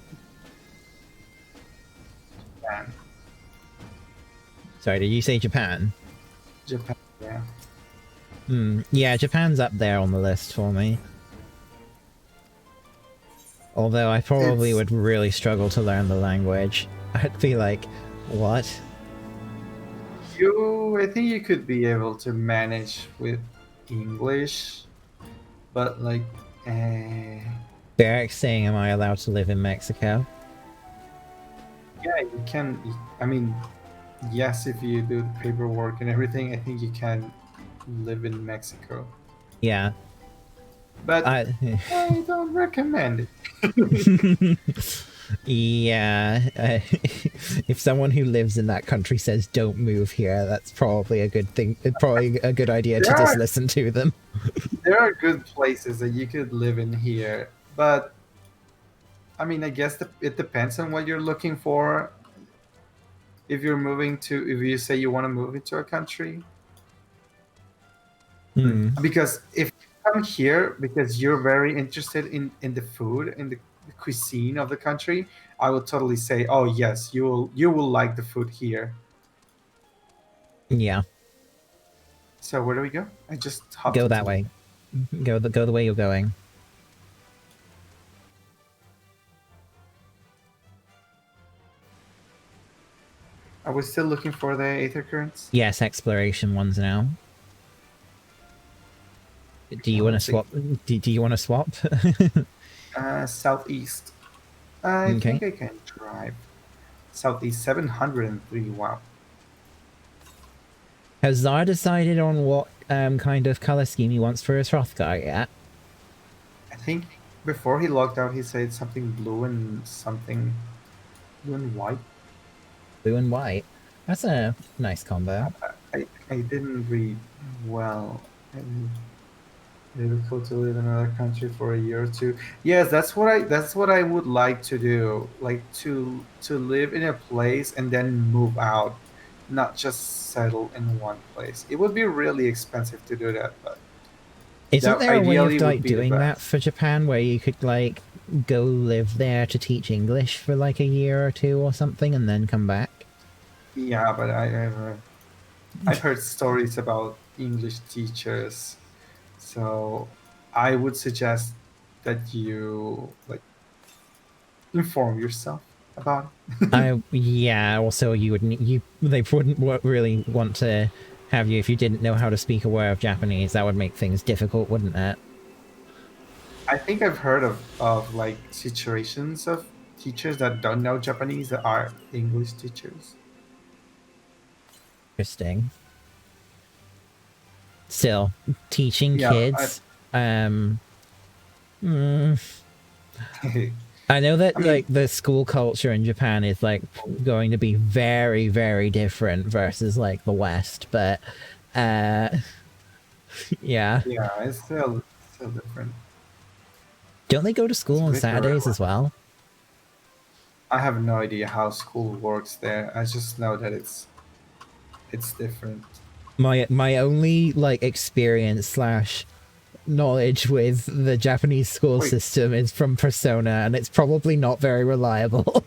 Japan. Sorry, did you say Japan? Japan, yeah. Yeah, Japan's up there on the list for me. Although I probably would really struggle to learn the language. I'd be like, what? I think you could be able to manage with English, but like, Derek's saying, am I allowed to live in Mexico? yeah, you can. I mean, yes, if you do the paperwork and everything, I think you can live in Mexico. Yeah. But I don't recommend it. Yeah. If someone who lives in that country says don't move here, that's probably a good thing. It's probably a good idea to just listen to them. There are good places that you could live in here, but I mean, I guess it depends on what you're looking for. If you say you want to move into a country, because if you come here because you're very interested in the food, in the cuisine of the country, I would totally say, oh yes, you will like the food here. Yeah. So where do we go? I just hopped go that way. Go the way you're going. Are we still looking for the Aether Currents? Yes, exploration ones now. Do you want to swap? Do you want to swap? Southeast. I think I can drive. Southeast 703. Wow. Has Zar decided on what kind of color scheme he wants for his Hrothgar yet? I think before he logged out, he said something blue and white. Blue and white. That's a nice combo. I didn't read well. Difficult to live in another country for a year or two. Yes, that's what I would like to do. Like to live in a place and then move out, not just settle in one place. It would be really expensive to do that, but isn't there a way of like doing that for Japan where you could like go live there to teach English for like a year or two or something and then come back? Yeah, but I've heard stories about English teachers. So I would suggest that you like inform yourself about it. Yeah. Also, they wouldn't really want to have you if you didn't know how to speak a word of Japanese. That would make things difficult, wouldn't it? I think I've heard of like situations of teachers that don't know Japanese that are English teachers. Interesting. Still, teaching kids. I know that like the school culture in Japan is like going to be very, very different versus like the West, but yeah. Yeah, it's still different. Don't they go to school on Saturdays as well? I have no idea how school works there. I just know that it's different. My only like experience / knowledge with the Japanese school system is from Persona, and it's probably not very reliable.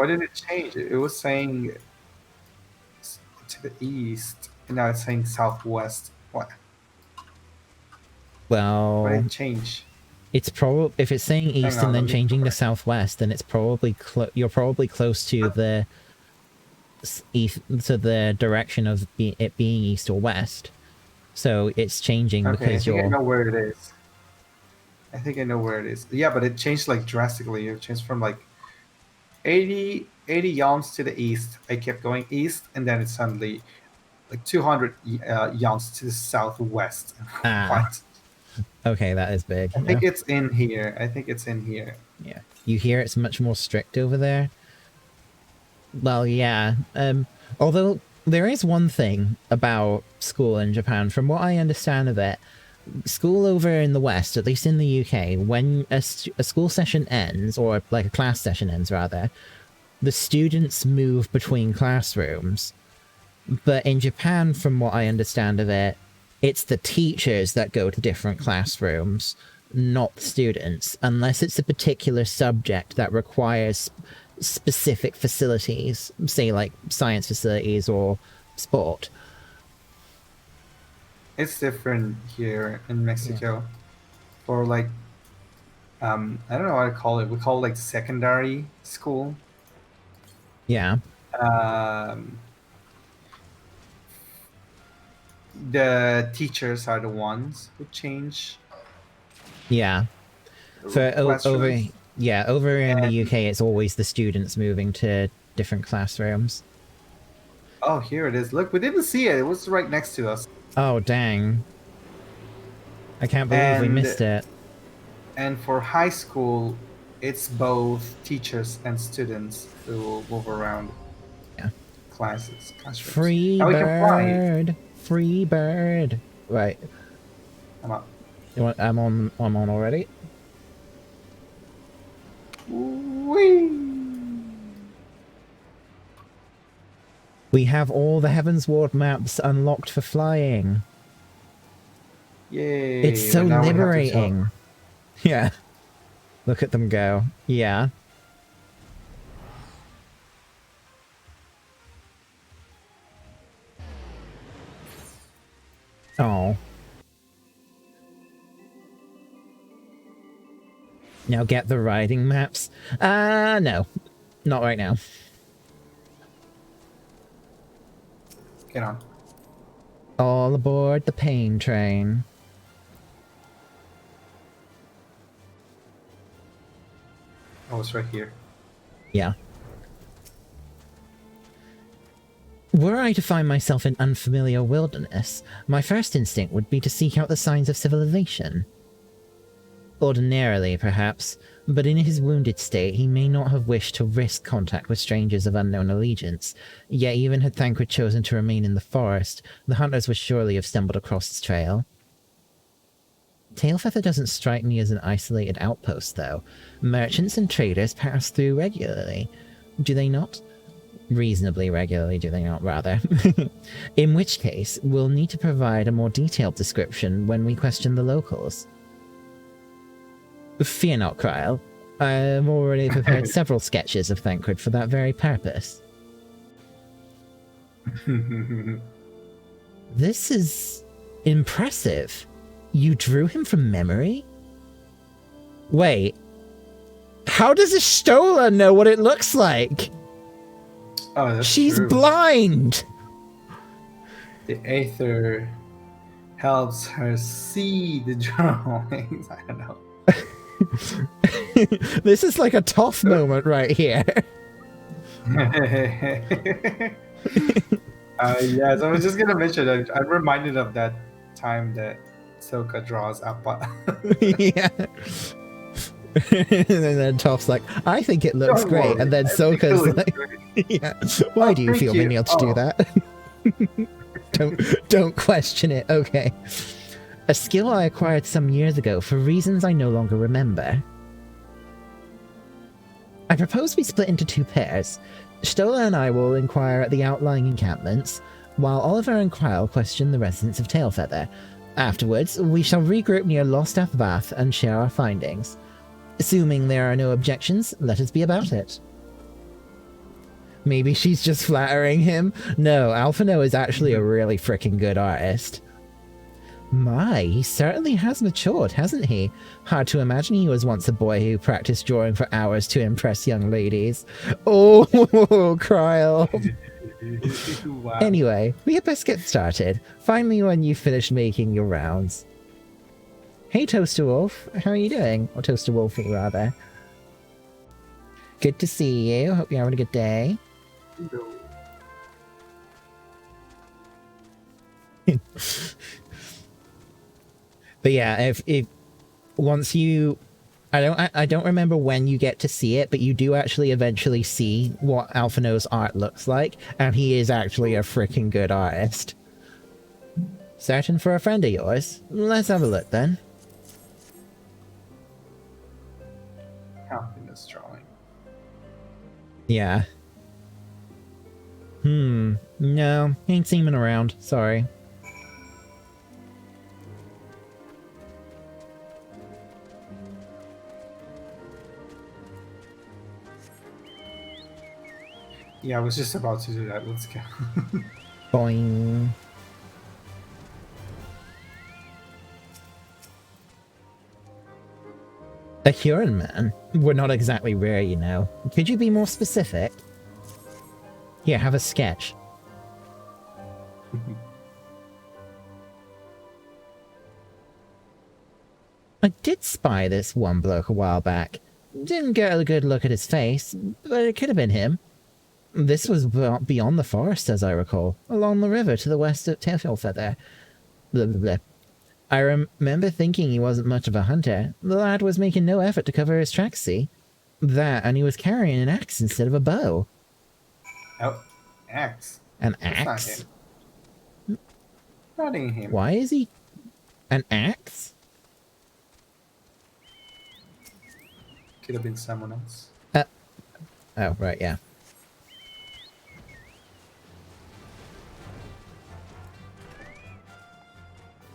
Why did it change? It was saying to the east, and now it's saying southwest. What? Why Well, did it change? it's probably if it's saying east on, and then let me changing to correct. southwest, then it's probably you're probably close to the east, to the direction of it being east or west. So it's changing Okay, I because think I you're. know where it is. I think I know where it is. Yeah, but it changed like drastically. It changed from like 80 yalms to the east. I kept going east, and then it suddenly like 200 yalms to the southwest. Ah. What? Okay, that is big. I think it's in here. I think it's in here. Yeah, you hear it's much more strict over there. Well, yeah. Although there is one thing about school in Japan, from what I understand of it, school over in the West, at least in the UK, when a school session ends, or like a class session ends rather, the students move between classrooms. But in Japan, from what I understand of it, it's the teachers that go to different classrooms, not the students, unless it's a particular subject that requires specific facilities, say like science facilities or sport. It's different here in Mexico. For like, I don't know what to call it. We call it like secondary school. Yeah. The teachers are the ones who change. Yeah. For over over in the UK, it's always the students moving to different classrooms. Oh, here it is. Look, we didn't see it. It was right next to us. Oh, dang. I can't believe we missed it. And for high school, it's both teachers and students who move around. Yeah. Classrooms. Free bird. Free bird. Right. I'm up. I'm on already. Whee! We have all the Heavensward maps unlocked for flying. Yay! It's so Now we have to liberating. Yeah. Look at them go. Yeah. Oh. Now get the riding maps. No. Not right now. Get on. All aboard the pain train. Oh, it's right here. Yeah. Were I to find myself in unfamiliar wilderness, my first instinct would be to seek out the signs of civilization. Ordinarily, perhaps, but in his wounded state he may not have wished to risk contact with strangers of unknown allegiance, yet even had Thancred chosen to remain in the forest, the hunters would surely have stumbled across his trail. Tailfeather doesn't strike me as an isolated outpost, though. Merchants and traders pass through regularly. Do they not? Reasonably regularly, do they not, rather? In which case, we'll need to provide a more detailed description when we question the locals. Fear not, Kryle. I've already prepared several sketches of Thancred for that very purpose. This is impressive. You drew him from memory? Wait. How does Y'shtola know what it looks like? Oh, that's She's true. blind! The Aether helps her see the drawings. I don't know. This is like a tough moment right here. Yes, I was just gonna mention that I'm reminded of that time that Soka draws Appa. Yeah. And then Toph's like, I think it looks Don't great. worry, And then I think it Soka's looks like, great. yeah. Why do you thank feel the you. need to do Oh. that? Don't question it. Okay. A skill I acquired some years ago for reasons I no longer remember. I propose we split into two pairs. Y'shtola and I will inquire at the outlying encampments, while Oliver and Kryle question the residents of Tailfeather. Afterwards, we shall regroup near Lostaff Bath and share our findings. Assuming there are no objections, let us be about it. Maybe she's just flattering him. No, Alphino is actually a really freaking good artist. My, he certainly has matured, hasn't he? Hard to imagine he was once a boy who practiced drawing for hours to impress young ladies. Oh, Kryl. Wow. Anyway, we had best get started. Find me when you've finished making your rounds. Hey, Toaster Wolf. How are you doing? Or Toaster Wolfie, rather. Good to see you. Hope you're having a good day. But yeah, if once you, I don't remember when you get to see it, but you do actually eventually see what Alphino's art looks like, and he is actually a freaking good artist. Certain for a friend of yours? Let's have a look then. Happiness drawing. Yeah. No, ain't seen him around. Sorry. Yeah, I was just about to do that. Let's go. Boing. A Huron man? We're not exactly rare, you know. Could you be more specific? Here, have a sketch. I did spy this one bloke a while back. Didn't get a good look at his face, but it could have been him. This was beyond the forest, as I recall, along the river to the west of Tailfeather. Blah, blah, blah. I remember thinking he wasn't much of a hunter. The lad was making no effort to cover his tracks, see? That, and he was carrying an axe instead of a bow. Oh, axe. An That's axe? Not him. Why is he... an axe? Could have been someone else. Oh, right, yeah.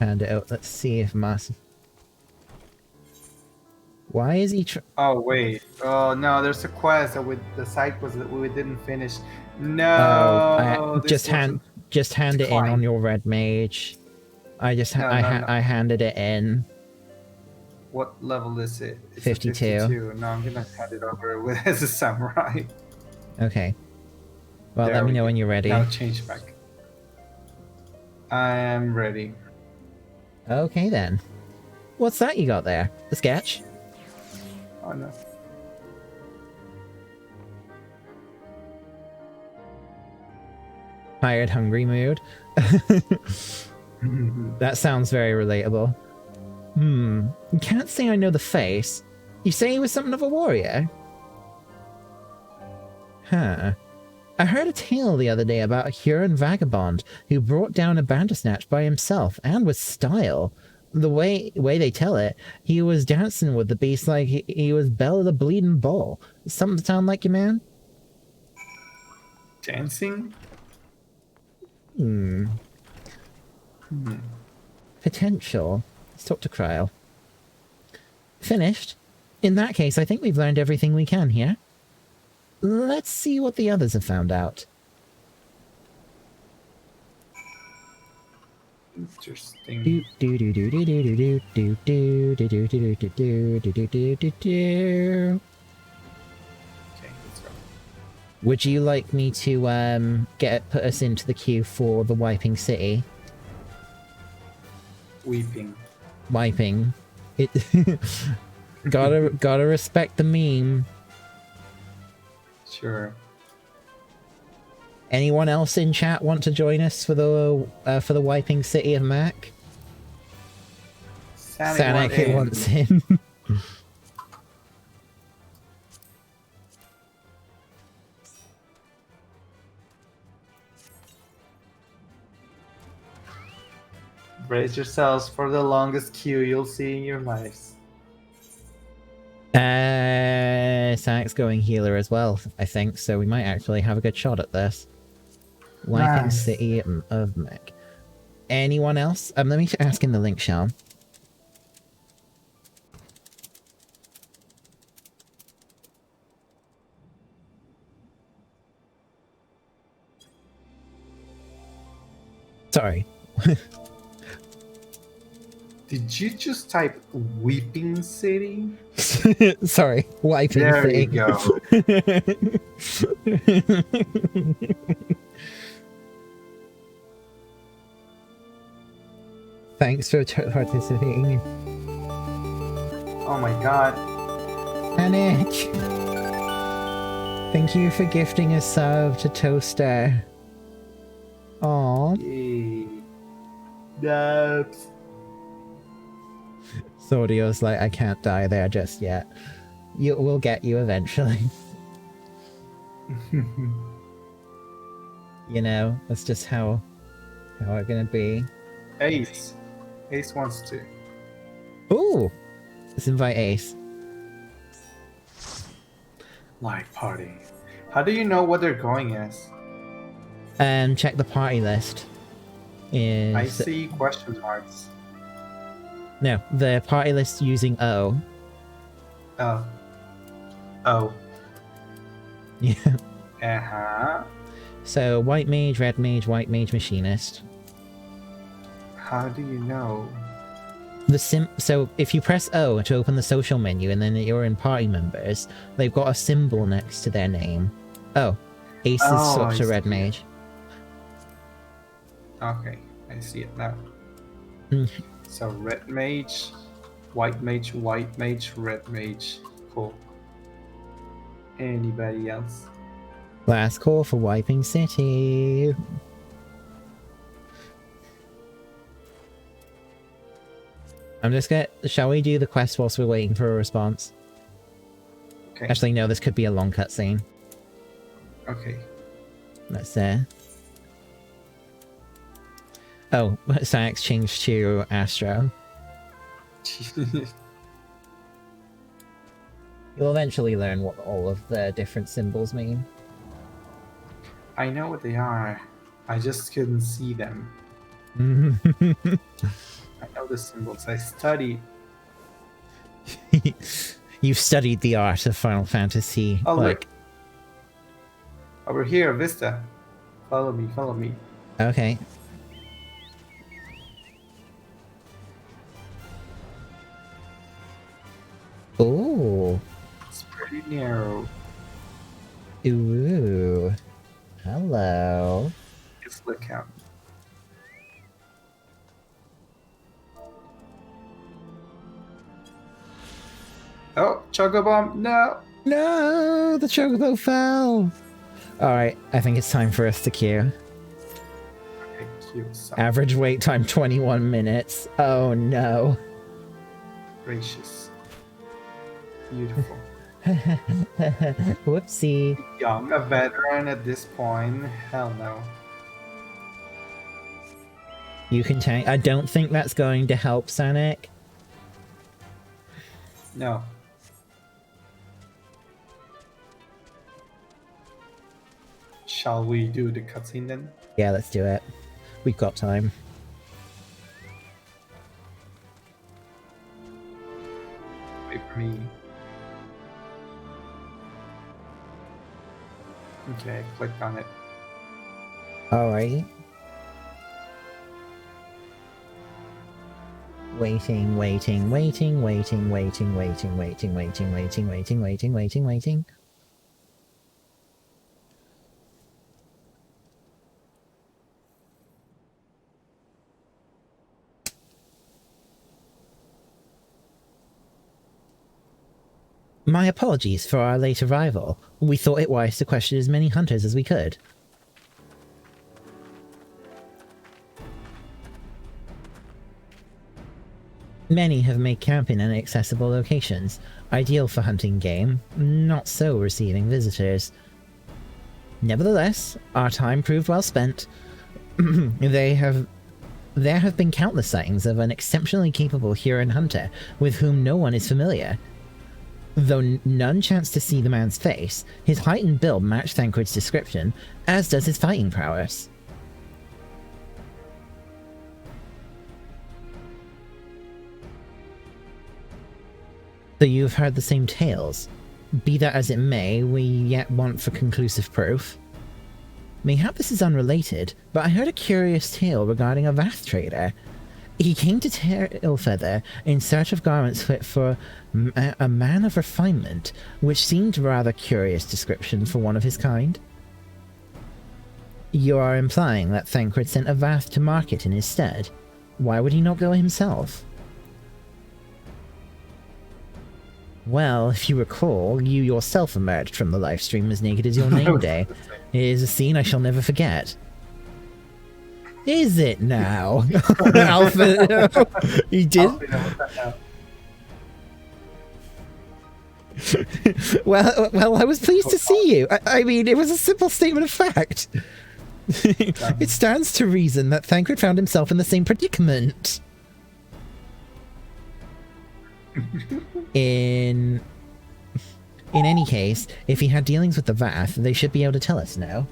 Hand it out. Let's see if Mas... Why is he Oh, wait. Oh, no, there's a quest that the side quest that we didn't finish. No! Oh, this just hand it in decline. on your red mage. I No. I handed it in. What level is it? It's a 52. 52. No, I'm gonna hand it over with as a samurai. Okay. Well, There let me we know go. when you're ready. Now change back. I am ready. Okay then. What's that you got there? A sketch? Oh no. Tired, hungry mood. That sounds very relatable. Can't say I know the face. You say he was something of a warrior? Huh. I heard a tale the other day about a Huron vagabond who brought down a Bandersnatch by himself and with style. The way they tell it, he was dancing with the beast like he was Belle the Bleeding Bull. Something sound like you, man? Dancing? Potential. Let's talk to Kryl. Finished? In that case, I think we've learned everything we can here. Let's see what the others have found out. Interesting. Do do do do do do do do do do do do do do do do do do. Okay, let's go. Would you like me to put us into the queue for the wiping city? Weeping. Wiping. It gotta respect the meme. Sure. Anyone else in chat want to join us for the wiping city of Mac? Sanic wants in. Brace yourselves for the longest queue you'll see in your lives. Sanic's going healer as well, I think, so we might actually have a good shot at this. Wiping Nice. City of Mech. Anyone else? Let me ask in the link, Sean. Sorry. Did you just type Weeping City? Sorry, wiping There City. you go. Thanks for participating. Oh my god. Panic! Thank you for gifting a sub to Toaster. Aww. Yay. Dubs. Sordio's like, I can't die there just yet. We'll get you eventually. You know, that's just how it's gonna be. Ace. Ace wants to. Ooh! Let's invite Ace. Like party. How do you know what they're going as? Check the party list. I see question marks. No, the party list using O. Oh. Oh. Yeah. Uh-huh. So, white mage, red mage, white mage, machinist. How do you know? So if you press O to open the social menu and then you're in party members, they've got a symbol next to their name. Oh, Ace is swapped to red mage. Okay, I see it now. Mm. So red mage, white mage, red mage. Cool. Anybody else? Last call for wiping city. I'm just gonna... Shall we do the quest whilst we're waiting for a response? Okay. Actually, no, this could be a long cutscene. Okay. Let's Oh, Sax changed to Astro. You'll eventually learn what all of the different symbols mean. I know what they are. I just couldn't see them. I know the symbols. I studied. You've studied the art of Final Fantasy. Oh, like... look. Over here, Vista. Follow me, follow me. Okay. Ooh. It's pretty narrow. Ooh. Hello. It's lookout. Oh, Choco Bomb, no! No, the chocobo fell. Alright, I think it's time for us to queue. Okay, cute. Average wait time 21 minutes. Oh no. Gracious. Beautiful. Whoopsie. Young, a veteran at this point. Hell no. You can tank. I don't think that's going to help, Sonic. No. Shall we do the cutscene then? Yeah, let's do it. We've got time. Wait for me. Okay, click on it. Alright. Waiting. My apologies for our late arrival. We thought it wise to question as many hunters as we could. Many have made camp in inaccessible locations, ideal for hunting game, not so receiving visitors. Nevertheless, our time proved well spent. There have been countless sightings of an exceptionally capable Huron hunter with whom no one is familiar. Though none chanced to see the man's face, his height and build match Thancred's description, as does his fighting prowess. So you've heard the same tales. Be that as it may, we yet want for conclusive proof. Mayhap this is unrelated, but I heard a curious tale regarding a Vath trader. He came to Tailfeather in search of garments fit for a man of refinement, which seemed a rather curious description for one of his kind. You are implying that Thancred sent a Vath to market in his stead. Why would he not go himself? Well, if you recall, you yourself emerged from the livestream as naked as your name day. It is a scene I shall never forget. Is it now? Alpha, you did? Well, I was pleased to see you. I mean, it was a simple statement of fact. It stands to reason that Thancred found himself in the same predicament. In any case, if he had dealings with the Vath, they should be able to tell us now.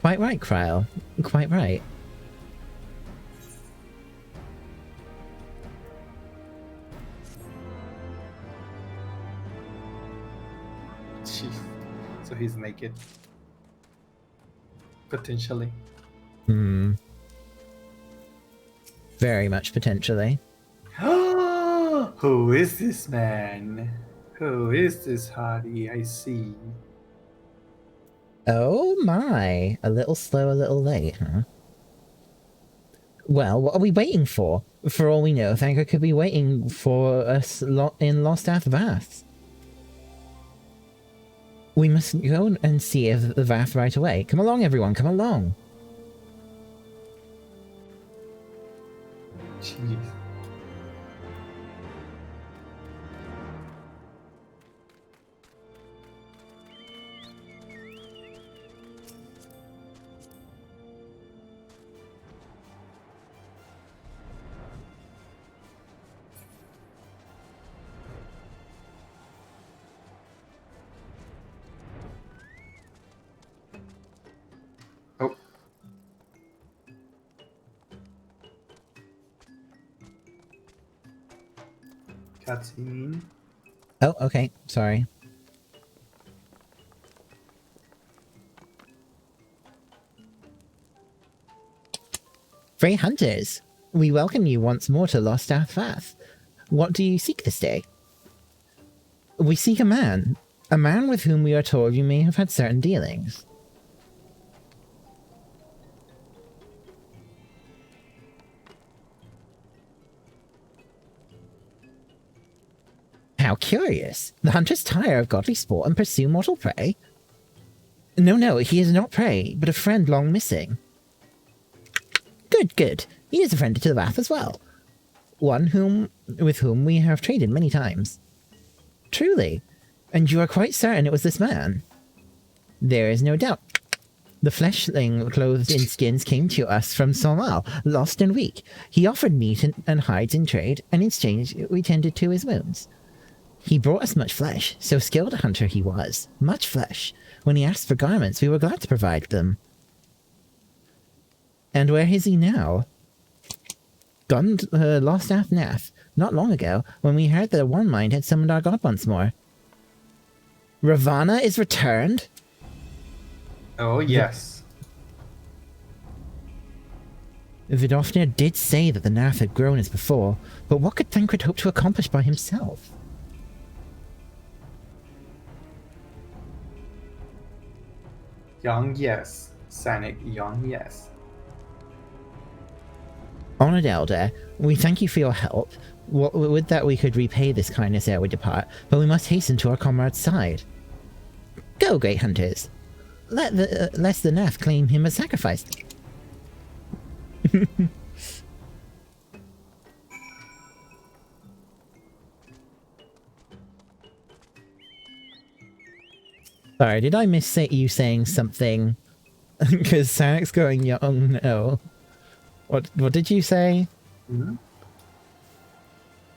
Quite right, Kryle. Quite right. Jeez. So he's naked. Potentially. Very much potentially. Who is this man? Who is this hottie I see? Oh my. A little slow, a little late, huh? Well, what are we waiting for? For all we know, Thancred could be waiting for us in Lostath Vath. We must go and see if the Vath right away. Come along, everyone, come along. Jeez. Oh. Cutscene. Oh, okay. Sorry. Frey Hunters, we welcome you once more to Lostath Vath. What do you seek this day? We seek a man with whom we are told you may have had certain dealings. How curious. The hunters tire of godly sport and pursue mortal prey? No, he is not prey, but a friend long missing. Good. He is a friend to the Vath as well. One with whom we have traded many times. Truly. And you are quite certain it was this man? There is no doubt. The fleshling clothed in skins came to us from Somal, lost and weak. He offered meat and hides in trade, and in exchange we tended to his wounds. He brought us much flesh, so skilled a hunter he was. Much flesh. When he asked for garments, we were glad to provide them. And where is he now? Gone to Lostath Nath, not long ago, when we heard that One Mind had summoned our god once more. Ravana is returned? Oh, yes. Vidofnir did say that the Nath had grown as before, but what could Thancred hope to accomplish by himself? Young, yes. Sanic, young, yes. Honored Elder, we thank you for your help. Would that we could repay this kindness ere we depart, but we must hasten to our comrade's side. Go, great hunters. Lest the Nath claim him as sacrifice. Sorry, did I miss you saying something? Because Sanic's going young. No. What did you say? Mm-hmm.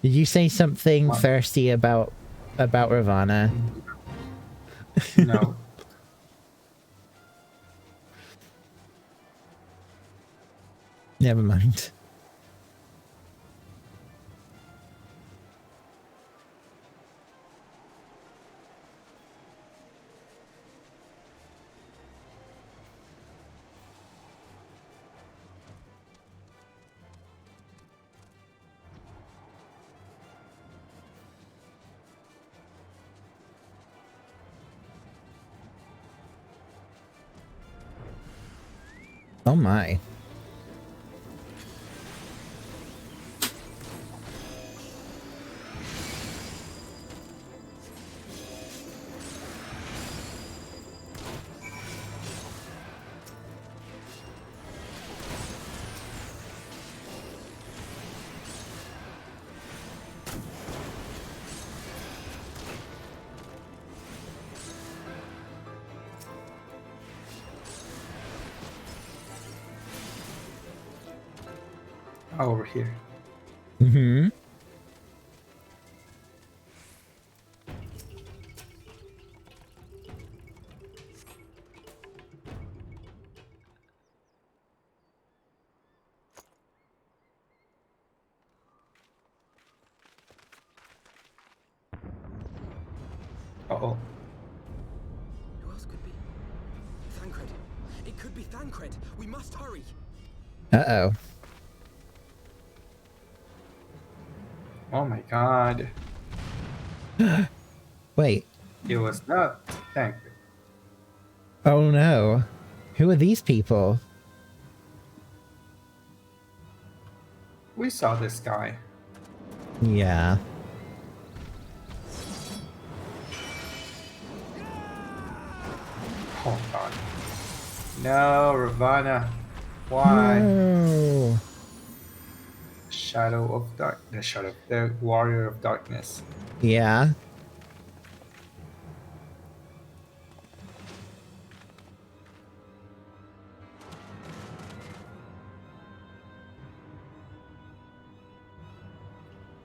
Did you say something thirsty about Ravana? No. Never mind. Oh my. Over here. Mm-hmm. Uh-oh. Who else could be? Thancred. It could be Thancred. We must hurry. Uh-oh. Oh my god. Wait. It was not Thancred. Oh no. Who are these people? We saw this guy. Yeah. Oh god. No, Ravana. Why? No. Shadow of Dark. The Warrior of Darkness. Yeah.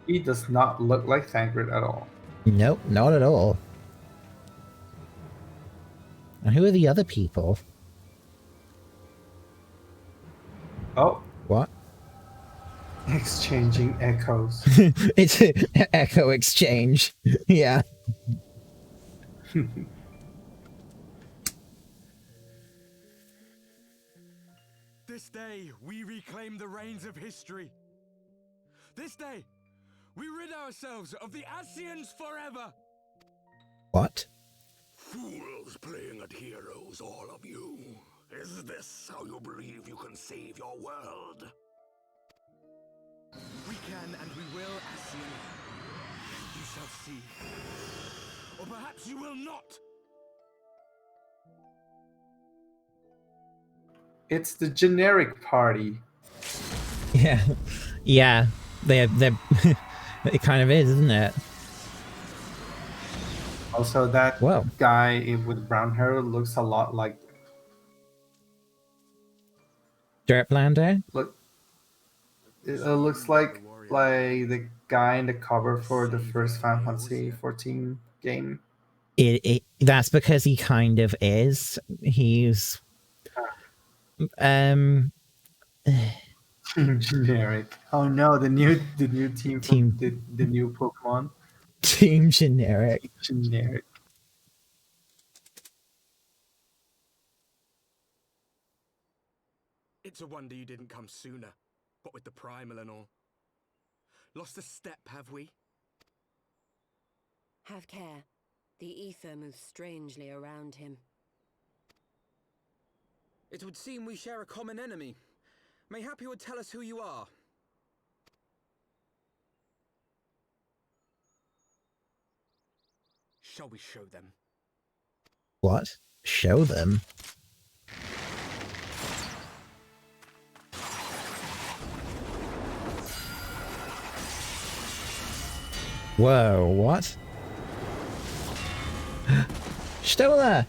He does not look like Thancred at all. Nope, not at all. And who are the other people? Oh, What? exchanging echoes. It's an echo exchange. Yeah. This day, we reclaim the reins of history. This day, we rid ourselves of the Ascians forever. What? Fools playing at heroes, all of you. Is this how you believe you can save your world? We can and we will, Ascian. You shall see. Or perhaps you will not. It's the generic party. Yeah. Yeah. They're it kind of is, isn't it? Also, that Whoa. guy with brown hair looks a lot like. Dirtlander? Look, it looks like the guy in the cover for the first Final Fantasy 14 game. That's because he kind of is. He's Generic. Oh no, the new team from the new Pokemon. Team Generic. Generic. It's a wonder you didn't come sooner, what with the primal and all. Lost a step, have we? Have care. The ether moves strangely around him. It would seem we share a common enemy. Mayhap you would tell us who you are. Shall we show them? What? Show them? Whoa, what? Stola!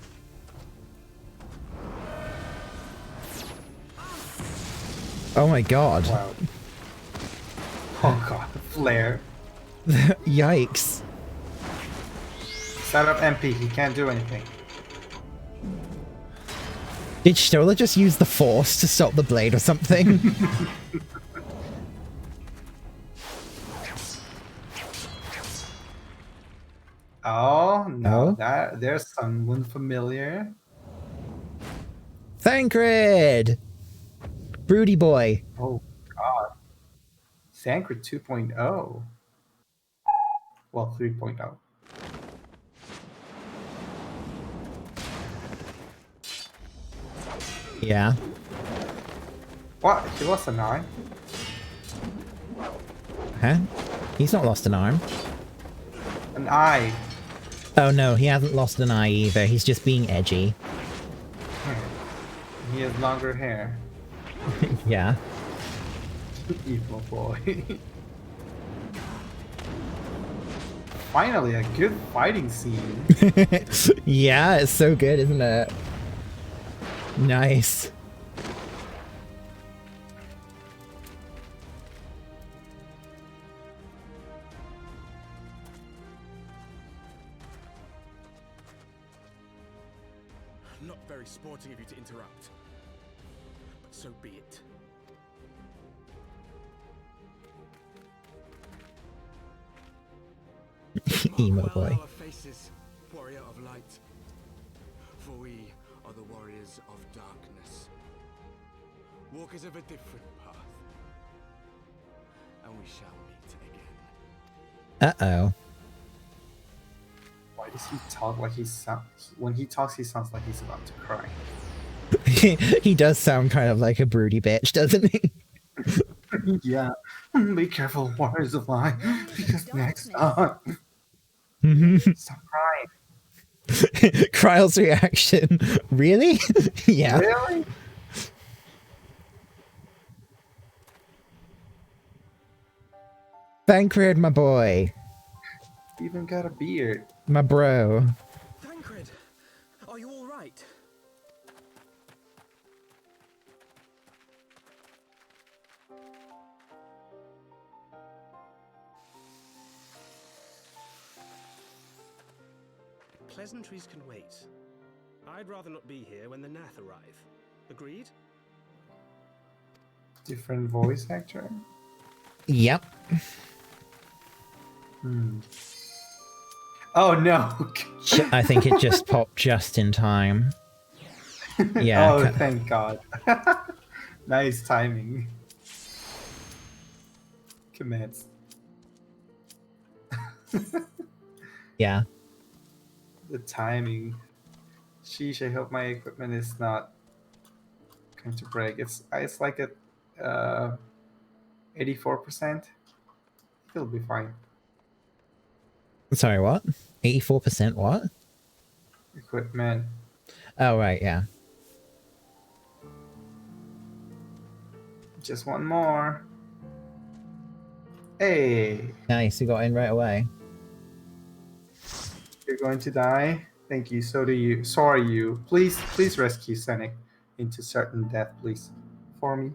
Oh my god. Wow. Oh god, flare. Yikes. Set up MP, he can't do anything. Did Stola just use the force to stop the blade or something? Oh no, Oh? there's someone familiar. Thancred! Broody boy. Oh god. Thancred 2.0. Well, 3.0. Yeah. What? He lost an eye? Huh? He's not lost an arm. An eye. Oh no, he hasn't lost an eye either. He's just being edgy. He has longer hair. Yeah. Evil boy. Finally, a good fighting scene. Yeah, it's so good, isn't it? Nice. Not very sporting of you to interrupt. But so be it. Emo Well, boy. our faces, warrior of light. For we are the warriors of darkness. Walkers of a different path. And we shall meet again. Uh-oh. Why does he talk like when he talks, he sounds like he's about to cry. He does sound kind of like a broody bitch, doesn't he? Yeah. Be careful, warriors of light, because next time. Stop crying. Kryle's reaction. Really? Yeah. Really? Thancred, my boy. Even got a beard. My bro. Thancred, are you all right? Pleasantries can wait. I'd rather not be here when the Nath arrive. Agreed? Different voice actor. Yep. Oh no. I think it just popped just in time. Yeah. Oh, thank God. Nice timing. Commence. Yeah. The timing. Sheesh, I hope my equipment is not going to break. It's like at 84%. It'll be fine. Sorry, what? 84% what? Equipment. Oh, right, yeah. Just one more. Hey, Nice, you got in right away. you're going to die. Thank you. So do you. Sorry, you. Please rescue Senec into certain death, please, for me.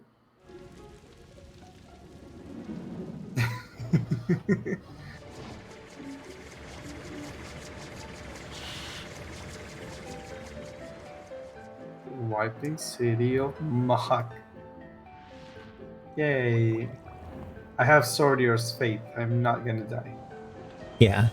Wiping city of Mahak. Yay. I have Swordier's faith. I'm not gonna die. Yeah.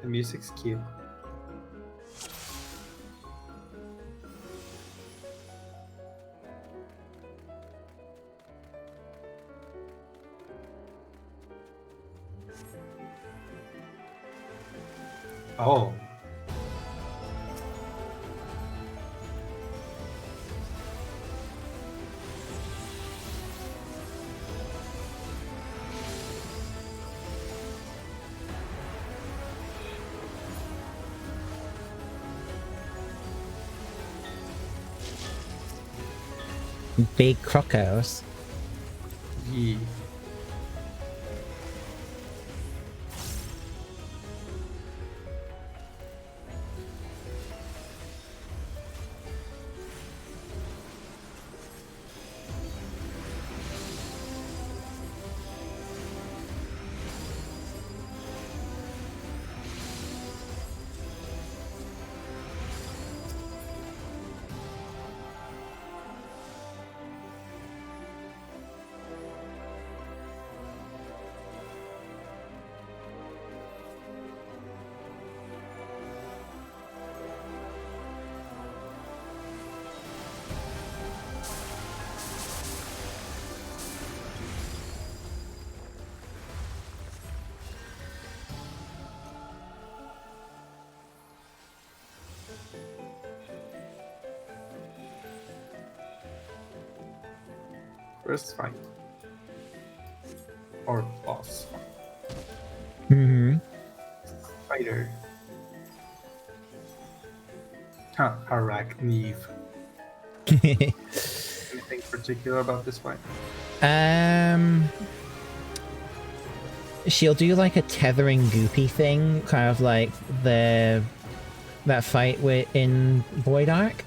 The music's cute. Oh. Big crocos. Yeah. First fight. Or boss. Mm-hmm. Fighter. Huh, Arachniv. Anything particular about this fight? She'll do like a tethering goopy thing, kind of like that fight in Void Ark.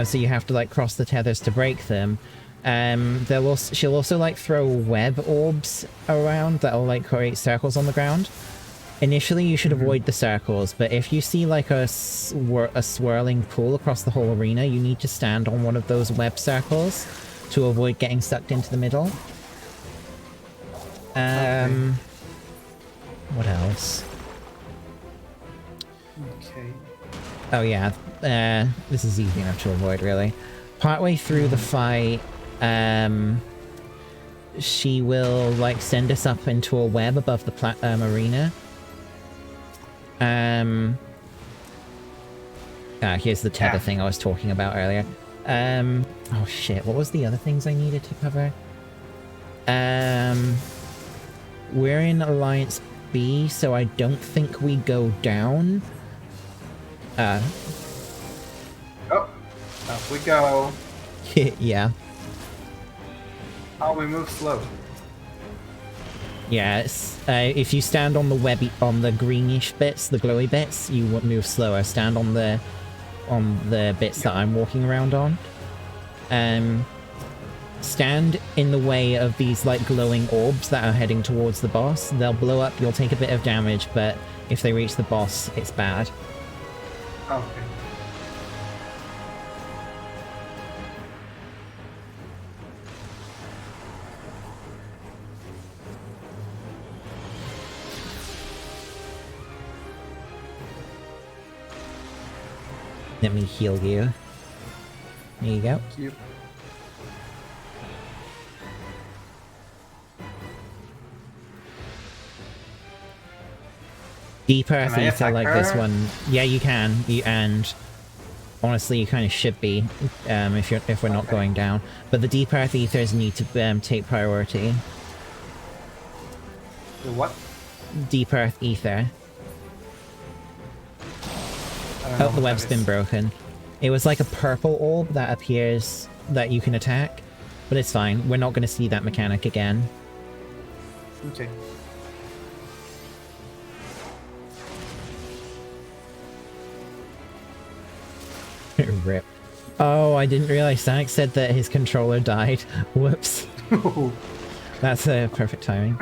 So you have to like cross the tethers to break them. She'll also like throw web orbs around that'll like create circles on the ground. Initially, you should avoid the circles, but if you see like a swirling pool across the whole arena, you need to stand on one of those web circles to avoid getting sucked into the middle. What else? Okay. Oh yeah, this is easy enough to avoid, really. Partway through the fight, she will like send us up into a web above the arena. Here's the tether thing I was talking about earlier. Oh shit, what was the other things I needed to cover? We're in Alliance B, so I don't think we go down. Oh, up we go. Yeah. Oh, we move slow. Yeah, if you stand on the greenish bits, the glowy bits, you move slower. Stand on the bits that I'm walking around on. Stand in the way of these like glowing orbs that are heading towards the boss. They'll blow up, you'll take a bit of damage, but if they reach the boss, it's bad. Okay. Let me heal you. There you go. Thank you. Deep Earth Can I Ether attack like this her? one. Yeah, you can. And honestly, you kind of should be if we're not going down. But the Deep Earth Ethers need to take priority. The what? Deep Earth Ether. I don't know Oh, the what web's that been is. broken. It was like a purple orb that appears that you can attack. But it's fine. We're not going to see that mechanic again. Okay. Rip. Oh, I didn't realize Sonic said that his controller died. Whoops. That's perfect timing.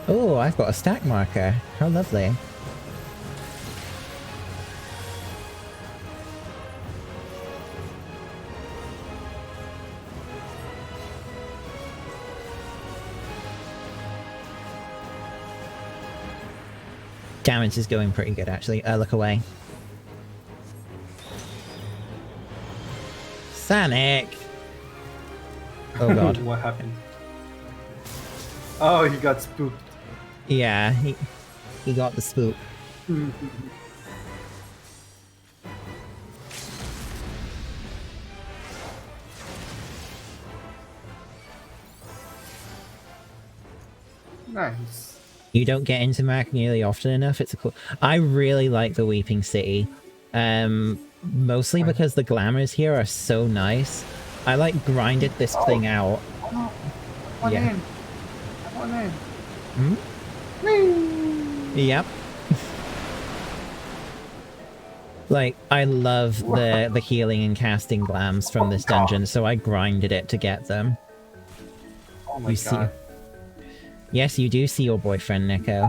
Oh, I've got a stack marker. How lovely. Damage is going pretty good, actually. Look away. Sonic! Oh god. What happened? Oh, he got spooked. Yeah, he got the spook. Nice. You don't get into Mac nearly often enough. It's a cool. I really like the Weeping City, mostly because the glamours here are so nice. I like grinded this thing out. Oh, come on Yeah. in. Come on in. Hmm? Yep. Like, I love the healing and casting glams from this dungeon, so I grinded it to get them. Oh my You god. Yes, you do see your boyfriend, Nico.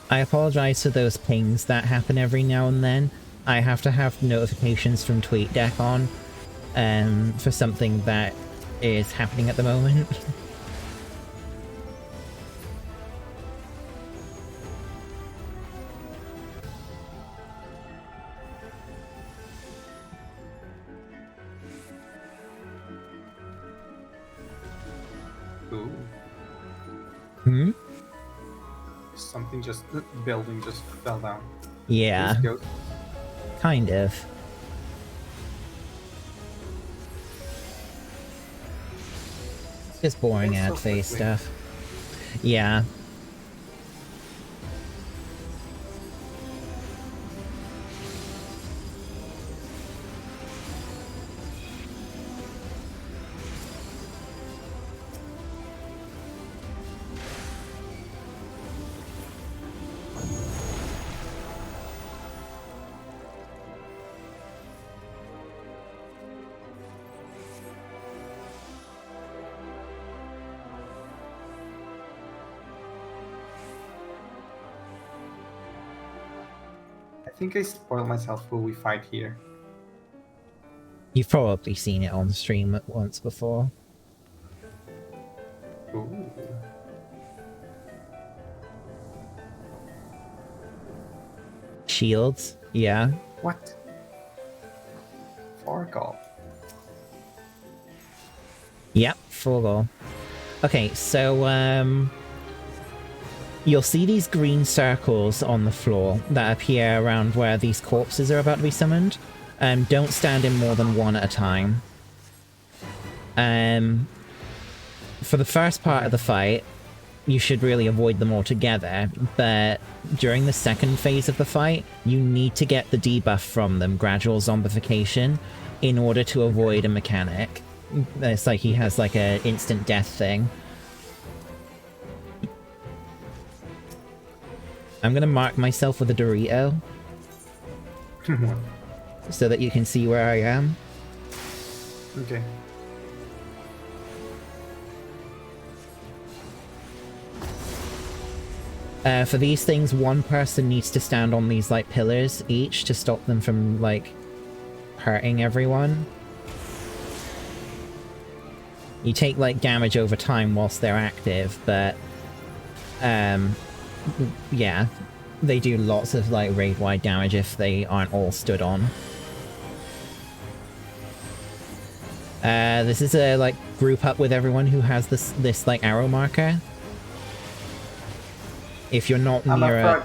I apologize for those pings that happen every now and then. I have to have notifications from TweetDeck on for something that is happening at the moment. Ooh. Hmm? Something just... The building just fell down. Yeah. These ghosts. Kind of. Just boring It's so ad face quickly. stuff. Yeah. I think I spoiled myself when we fight here. You've probably seen it on stream once before. Ooh. Shields? Yeah. What? Forgal. Yep, full goal. Okay, so, you'll see these green circles on the floor that appear around where these corpses are about to be summoned. Don't stand in more than one at a time. For the first part of the fight, you should really avoid them altogether, but during the second phase of the fight, you need to get the debuff from them, gradual zombification, in order to avoid a mechanic. It's like he has like a instant death thing. I'm gonna mark myself with a Dorito so that you can see where I am. Okay. For these things, one person needs to stand on these like pillars each to stop them from like hurting everyone. You take like damage over time whilst they're active, but yeah, they do lots of like raid-wide damage if they aren't all stood on. This is a like group up with everyone who has this like arrow marker. If you're not near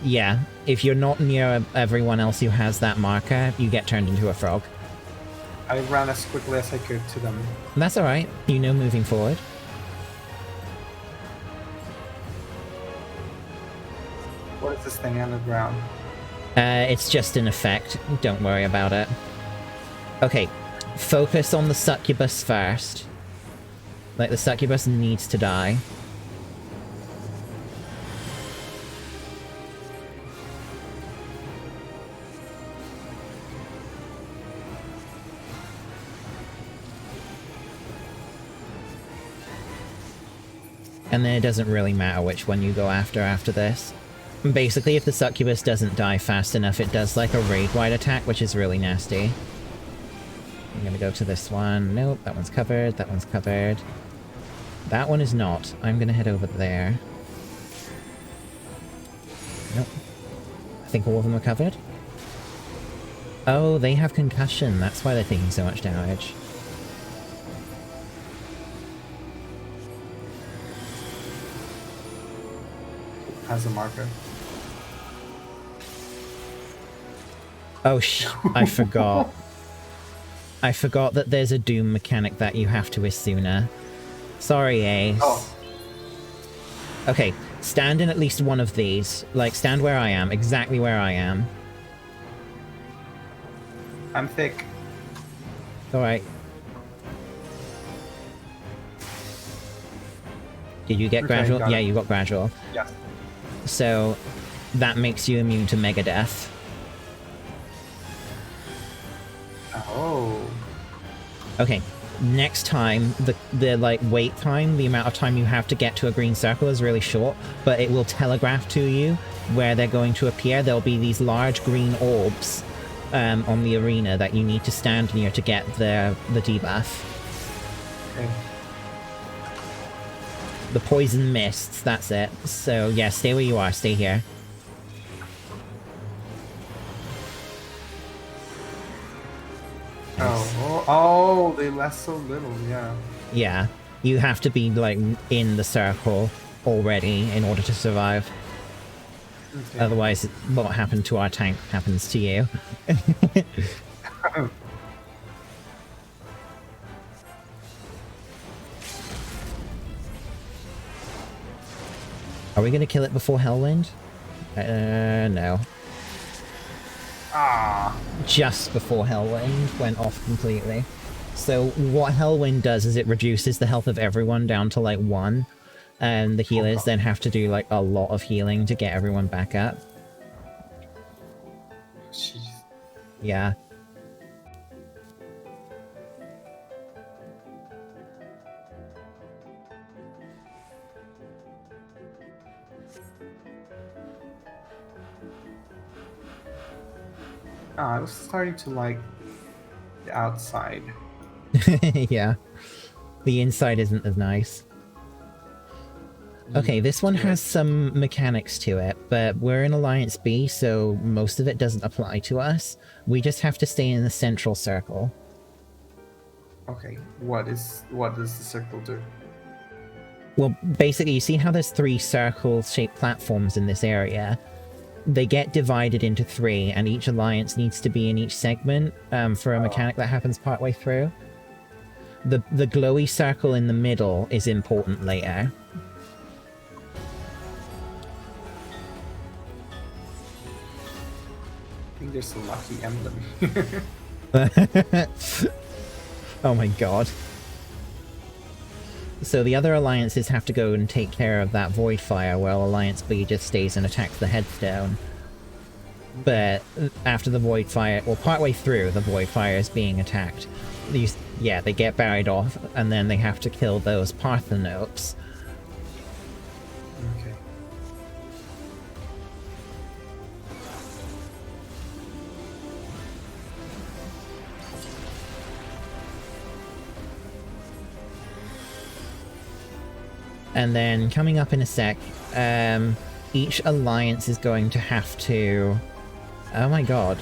yeah, if you're not near everyone else who has that marker, you get turned into a frog. I ran as quickly as I could to them. That's alright, you know moving forward. What is this thing on the ground? It's just an effect, don't worry about it. Okay, focus on the succubus first. Like, the succubus needs to die. And then it doesn't really matter which one you go after this. Basically, if the succubus doesn't die fast enough, it does like a raid-wide attack, which is really nasty. I'm gonna go to this one. Nope, that one's covered, that one's covered. That one is not. I'm gonna head over there. Nope. I think all of them are covered. Oh, they have concussion, that's why they're taking so much damage. Has a marker. Oh I forgot. I forgot that there's a Doom mechanic that you have to Isuna. Sorry, Ace. Oh. Okay, stand in at least one of these. Like, stand where I am, exactly where I am. I'm thick. Alright. Did you get Okay, gradual? got Yeah, it. you got gradual. Yes. So, that makes you immune to Megadeth. Oh. Okay, next time, the like, wait time, the amount of time you have to get to a green circle is really short, but it will telegraph to you where they're going to appear, there'll be these large green orbs on the arena that you need to stand near to get the debuff. Okay. The poison mists, that's it. So yeah, stay where you are, stay here. Oh, they last so little, yeah. Yeah, you have to be, like, in the circle already in order to survive. Okay. Otherwise, what happened to our tank happens to you. Are we gonna kill it before Hellwind? No. Ah. Just before Hellwind went off completely. So what Hellwind does is it reduces the health of everyone down to like 1, and the healers then have to do like a lot of healing to get everyone back up. Jeez. Yeah. I was starting to like the outside. Yeah. The inside isn't as nice. Okay, this one has some mechanics to it, but we're in Alliance B, so most of it doesn't apply to us. We just have to stay in the central circle. Okay, what does the circle do? Well, basically, you see how there's 3 circle-shaped platforms in this area? They get divided into 3, and each alliance needs to be in each segment for a mechanic that happens partway through. The glowy circle in the middle is important later. I think there's a lucky emblem. Oh my god. So the other alliances have to go and take care of that void fire, while Alliance B just stays and attacks the headstone. But after the void fire, well, partway through the void fire is being attacked, they get buried off, and then they have to kill those Parthenopes. Okay. And then coming up in a sec, each alliance is going to have to... Oh my god.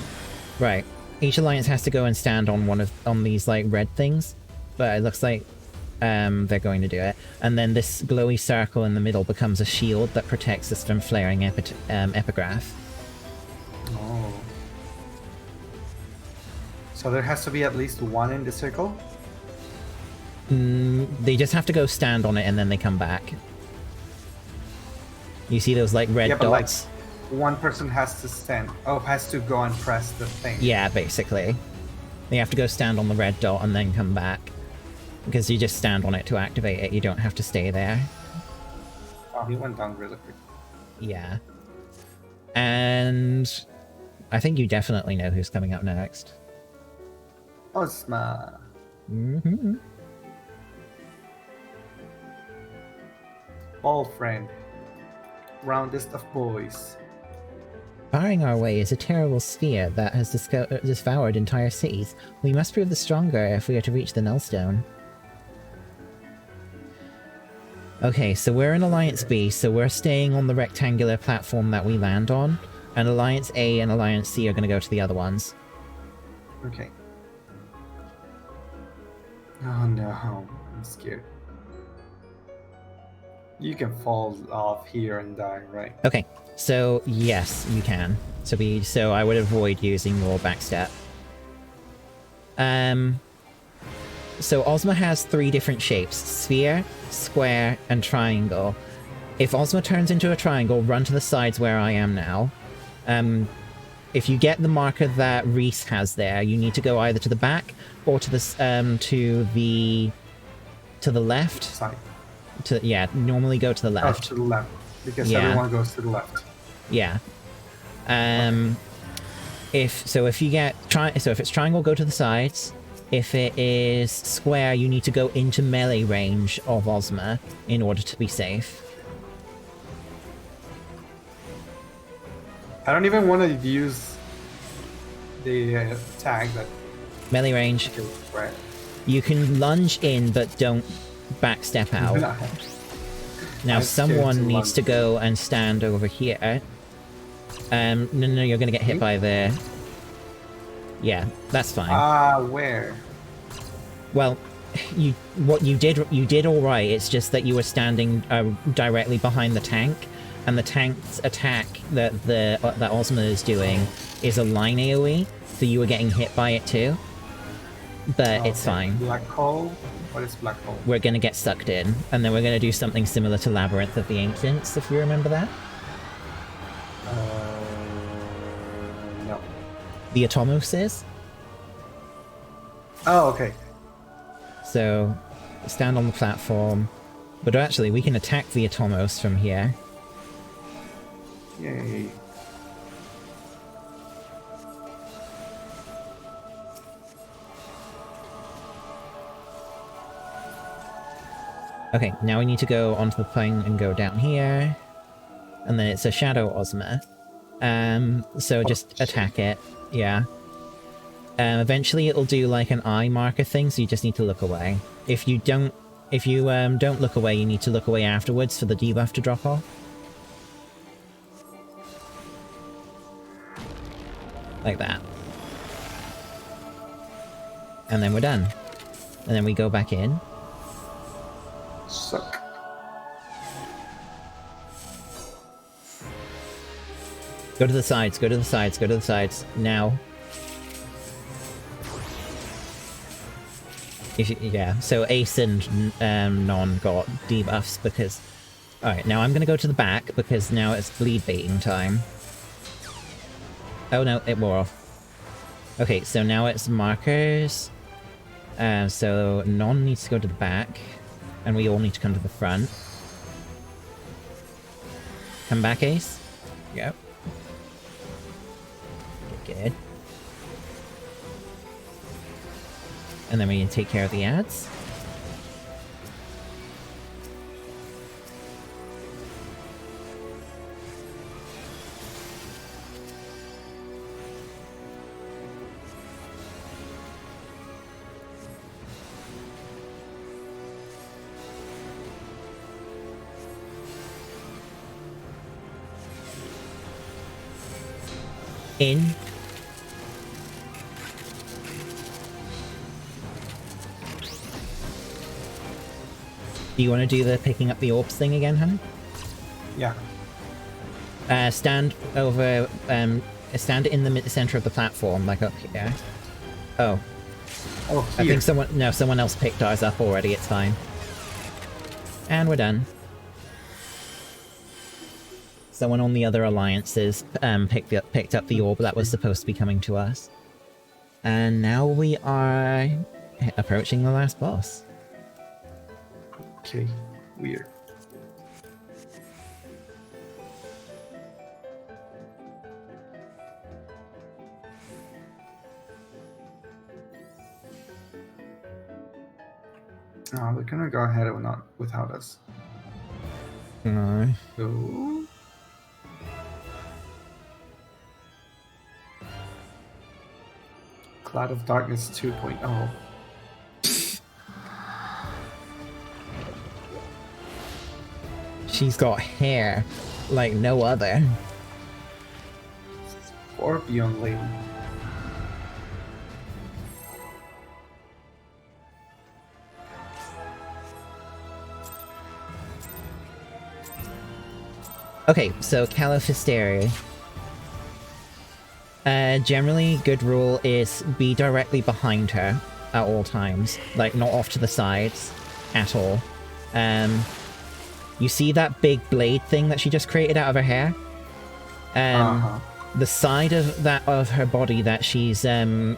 Right. Each alliance has to go and stand on these, like, red things. But it looks like they're going to do it. And then this glowy circle in the middle becomes a shield that protects us from flaring epigraph. Oh. So there has to be at least 1 in the circle? They just have to go stand on it and then they come back. You see those, like, red dots? Like, 1 person has to stand. Oh, has to go and press the thing. Yeah, basically. They have to go stand on the red dot and then come back. Because you just stand on it to activate it, you don't have to stay there. Oh, he went down really quick. Yeah. And I think you definitely know who's coming up next. Ozma. Mm-hmm. Ball friend. Roundest of boys. Barring our way is a terrible sphere that has devoured entire cities. We must prove the stronger if we are to reach the Nullstone. Okay, so we're in Alliance B, so we're staying on the rectangular platform that we land on, and Alliance A and Alliance C are going to go to the other ones. Okay. Oh no, I'm scared. You can fall off here and die, right? Okay, so yes, you can. So I would avoid using your backstep. So Ozma has 3 different shapes: sphere, square, and triangle. If Ozma turns into a triangle, run to the sides where I am now. If you get the marker that Reese has there, you need to go either to the back or to the left. Side. Normally go to the left. Oh, to the left, because everyone goes to the left. Yeah. If it's triangle, go to the sides. If it is square, you need to go into melee range of Ozma in order to be safe. I don't even want to use the tag that Melee range. right. You can lunge in, but don't backstep out. Now I'm scared someone to needs to lunge. go and stand over here. No, you're gonna get hit by there. Yeah, that's fine. Where? Well, you did all right. It's just that you were standing directly behind the tank, and the tank's attack that Ozma is doing is a line AOE, so you were getting hit by it too. But it's fine. Black hole? What is black hole? We're gonna get sucked in, and then we're gonna do something similar to Labyrinth of the Ancients, if you remember that. No. The Atomos is. Oh, okay. So, stand on the platform. But actually, we can attack the Atomos from here. Yay. Okay, now we need to go onto the plane and go down here. And then it's a Shadow Ozma. So just attack it. Yeah. Eventually it'll do like an eye marker thing, so you just need to look away. If you don't look away, you need to look away afterwards for the debuff to drop off. Like that. And then we're done. And then we go back in. Suck. Go to the sides, go to the sides, go to the sides. Now. Yeah, so Ace and Non got debuffs because... Alright, now I'm gonna go to the back because now it's bleed baiting time. Oh no, it wore off. Okay, so now it's markers. So Non needs to go to the back. And we all need to come to the front. Come back, Ace. Yep. Good. And then we can take care of the ads. In. Do you want to do the picking up the orbs thing again, honey? Yeah. Stand over, stand in the center of the platform, like up here. Oh. Oh, I here. think someone else picked ours up already, it's fine. And we're done. Someone on the other alliances picked up the orb that was supposed to be coming to us. And now we are approaching the last boss. Okay, weird. Oh, they're gonna go ahead of not without us. No. So... Cloud of Darkness 2.0. She's got hair like no other. Scorpion Lady. Okay, so Caliphysteria. Generally, good rule is be directly behind her at all times. Like, not off to the sides at all. You see that big blade thing that she just created out of her hair? The side of her body that she's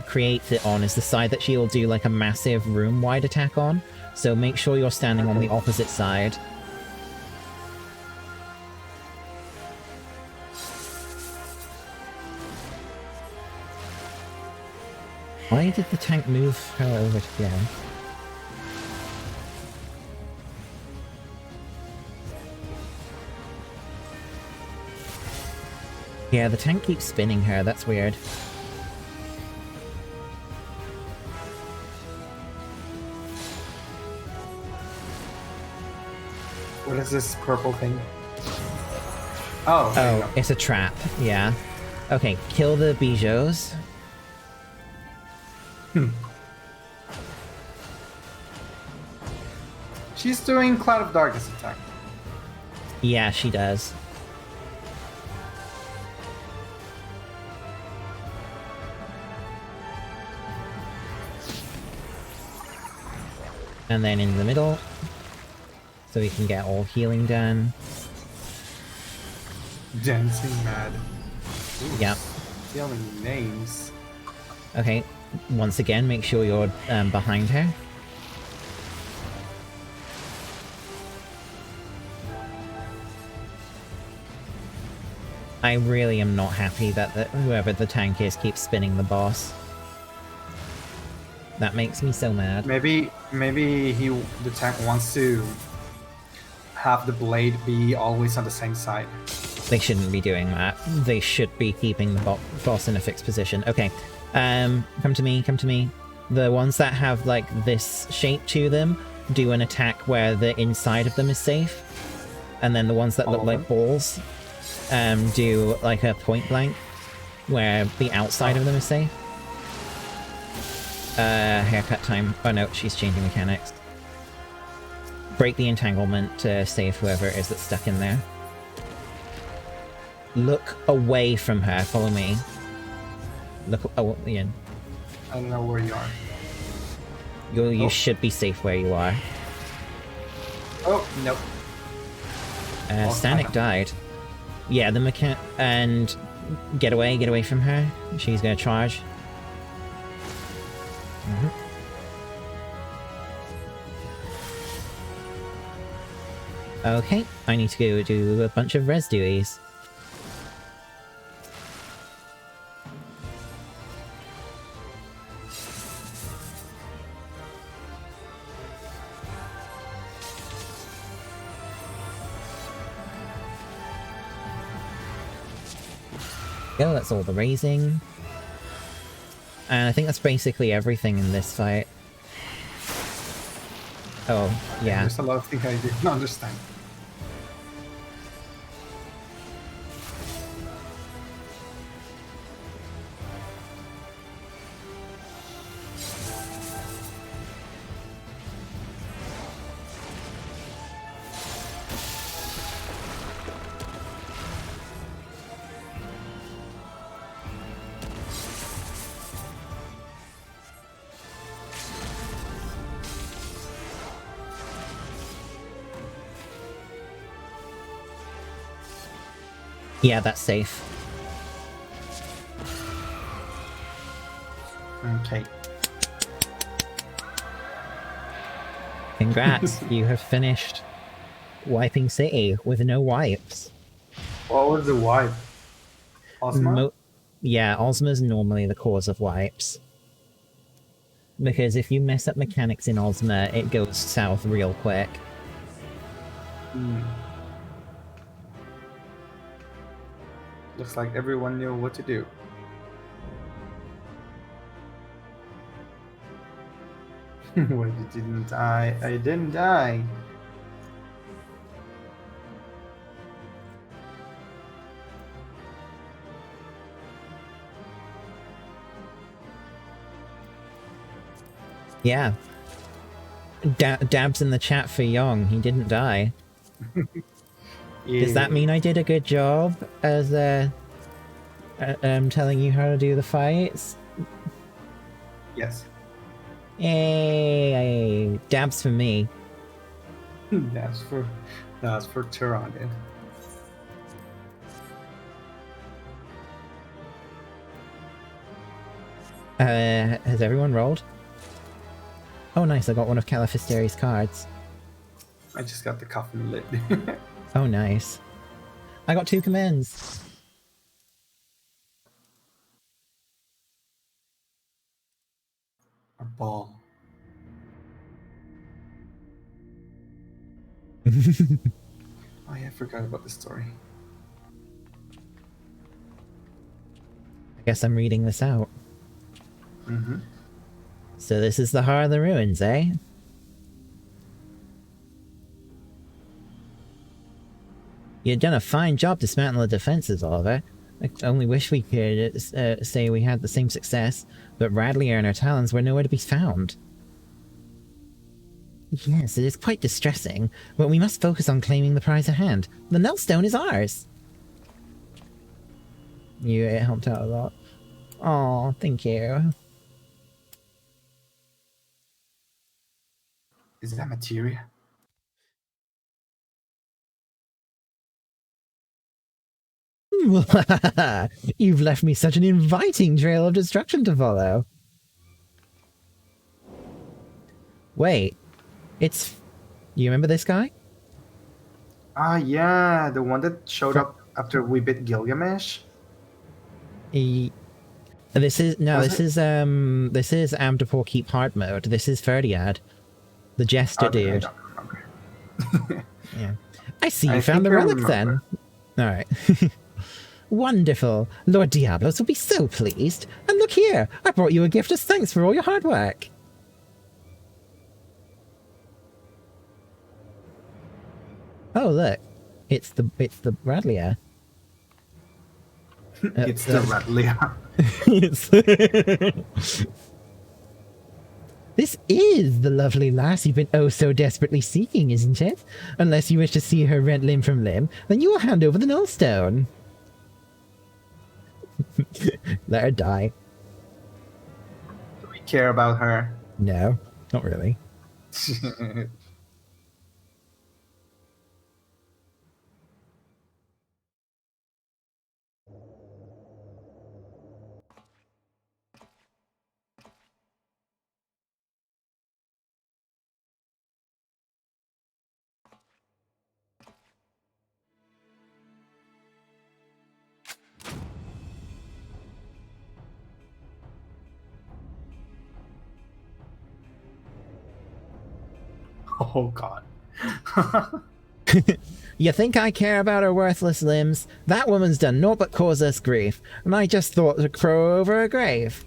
created it on is the side that she'll do like a massive room-wide attack on. So make sure you're standing on the opposite side. Why did the tank move her over to here? Yeah, the tank keeps spinning her, that's weird. What is this purple thing? Oh, there you Oh, go. it's a trap, yeah. Okay, kill the Bijoux. She's doing Cloud of Darkness attack. Yeah, she does. And then in the middle, so we can get all healing done. Dancing Mad. Ooh, Yep. Yelling names. Okay, once again, make sure you're behind her. I really am not happy that whoever the tank is keeps spinning the boss. That makes me so mad. Maybe the tank wants to have the blade be always on the same side. They shouldn't be doing that. They should be keeping the boss in a fixed position. Okay, come to me, come to me. The ones that have, like, this shape to them do an attack where the inside of them is safe. And then the ones that look like balls do, like, a point blank where the outside of them is safe. Haircut time. Oh no, she's changing mechanics. Break the entanglement to save whoever it is that's stuck in there. Look away from her. Follow me. Look. Oh, yeah. I don't know where you are. You should be safe where you are. Oh, nope. Stanek died. Yeah, the mechan- and get away from her. She's gonna charge. Okay, I need to go do a bunch of res duties. Go, that's all the raising. And I think that's basically everything in this fight. Oh, yeah. There's a lot of things I didn't understand. Yeah, that's safe. Okay. Congrats, you have finished wiping City with no wipes. What was the wipe? Ozma? Yeah, Ozma's normally the cause of wipes. Because if you mess up mechanics in Ozma, it goes south real quick. Looks like everyone knew what to do. Why didn't die? I didn't die. Yeah. Dabs in the chat for Yong. He didn't die. Does that mean I did a good job as telling you how to do the fights? Yes. Yay! Dabs for me. That's for Turon. Has everyone rolled? Oh nice, I got one of Califisteri's cards. I just got the coffin lid. Oh nice. I got 2 commands. A ball. Oh yeah, I forgot about the story. I guess I'm reading this out. Mm-hmm. So this is the heart of the ruins, eh? You've done a fine job dismantling the defenses, Oliver. I only wish we could say we had the same success, but Radley and her talons were nowhere to be found. Yes, it is quite distressing, but we must focus on claiming the prize at hand. The Nullstone is ours! It helped out a lot. Aw, thank you. Is that materia? You've left me such an inviting trail of destruction to follow. Wait, it's... You remember this guy? Ah, yeah, the one that showed up after we beat Gilgamesh? This is Amdapor Keep Hard mode. This is Ferdiad. The jester dude. I don't remember. Yeah. I see you found the relic then. Alright. Wonderful. Lord Diablos will be so pleased. And look here, I brought you a gift as thanks for all your hard work. Oh look. It's the Radlia. It's the Radlia. This is the lovely lass you've been oh so desperately seeking, isn't it? Unless you wish to see her rent limb from limb, then you will hand over the Nullstone. Let her die. Do we care about her? No, not really. Oh god. You think I care about her worthless limbs? That woman's done naught but cause us grief, and I just thought to crow over her grave.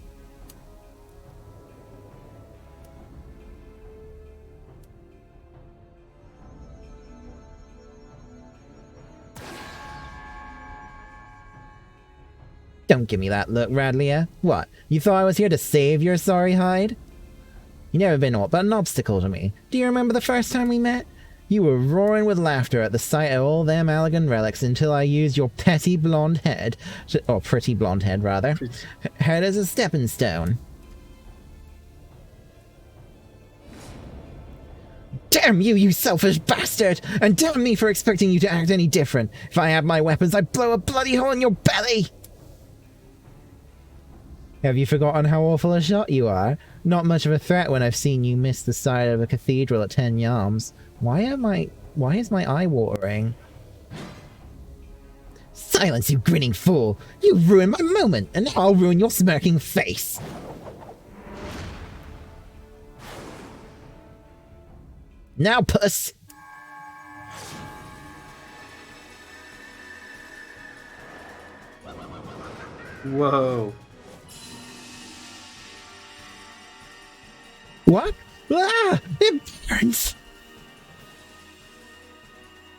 Don't give me that look, Radlia. What, you thought I was here to save your sorry hide? You never been aught but an obstacle to me. Do you remember the first time we met? You were roaring with laughter at the sight of all them Allagan relics until I used your petty blonde head, or pretty blonde head rather, head as a stepping stone. Damn you, you selfish bastard! And damn me for expecting you to act any different. If I had my weapons, I'd blow a bloody hole in your belly! Have you forgotten how awful a shot you are? Not much of a threat when I've seen you miss the side of a cathedral at 10 yards. Why is my eye watering? Silence, you grinning fool! You ruined my moment, and now I'll ruin your smirking face! Now, puss! Whoa. What? Ah! It burns!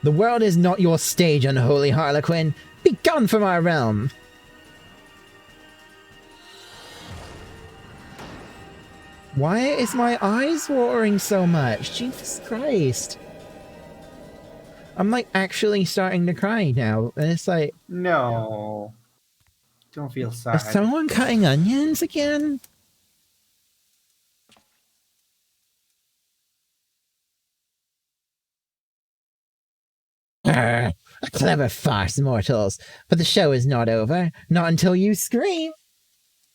The world is not your stage, unholy harlequin! Be gone from our realm! Why is my eyes watering so much? Jesus Christ. I'm like actually starting to cry now, and it's like... No. Don't feel sad. Is someone cutting onions again? A clever farce, mortals. But the show is not over. Not until you scream.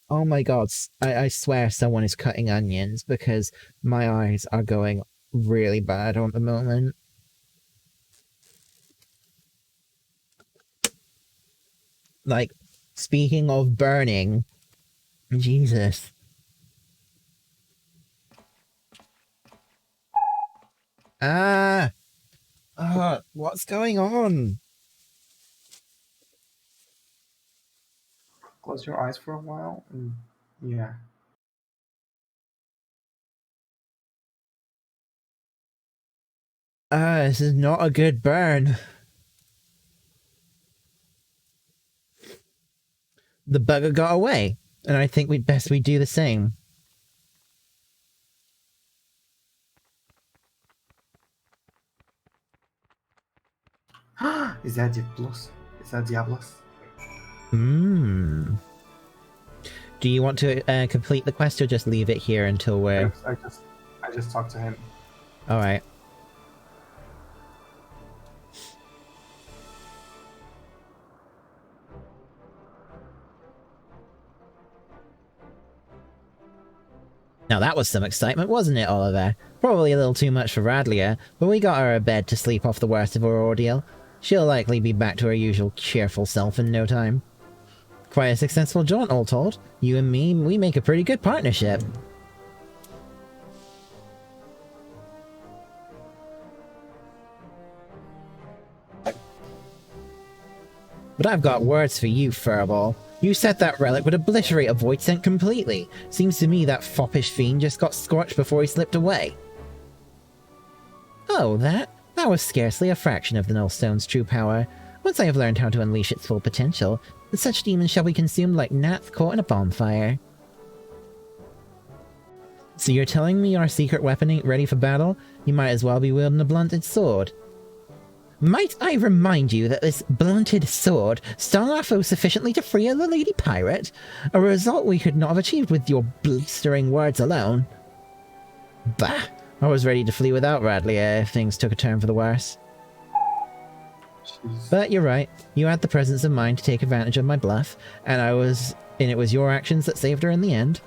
Oh my god, I swear someone is cutting onions because my eyes are going really bad at the moment. Like, speaking of burning, Jesus. Ah! What's going on? Close your eyes for a while. And yeah. This is not a good burn. The bugger got away, and I think we do the same. Is that Diablos? Is that Diablos? Hmm. Do you want to complete the quest or just leave it here until we're... I just talked to him. Alright. Now that was some excitement, wasn't it, Oliver? Probably a little too much for Radlia, but we got her a bed to sleep off the worst of her ordeal. She'll likely be back to her usual cheerful self in no time. Quite a successful jaunt, all told. You and me, we make a pretty good partnership. But I've got words for you, Furball. You said that relic would obliterate a void scent completely. Seems to me that foppish fiend just got scorched before he slipped away. Oh, that was scarcely a fraction of the Nullstone's true power. Once I have learned how to unleash its full potential, such demons shall be consumed like gnats caught in a bonfire. So you're telling me our secret weapon ain't ready for battle? You might as well be wielding a blunted sword. Might I remind you that this blunted sword stung our foe sufficiently to free a lady pirate? A result we could not have achieved with your blistering words alone. Bah! I was ready to flee without Radlia if things took a turn for the worse. Jeez. But you're right. You had the presence of mind to take advantage of my bluff, and it was your actions that saved her in the end.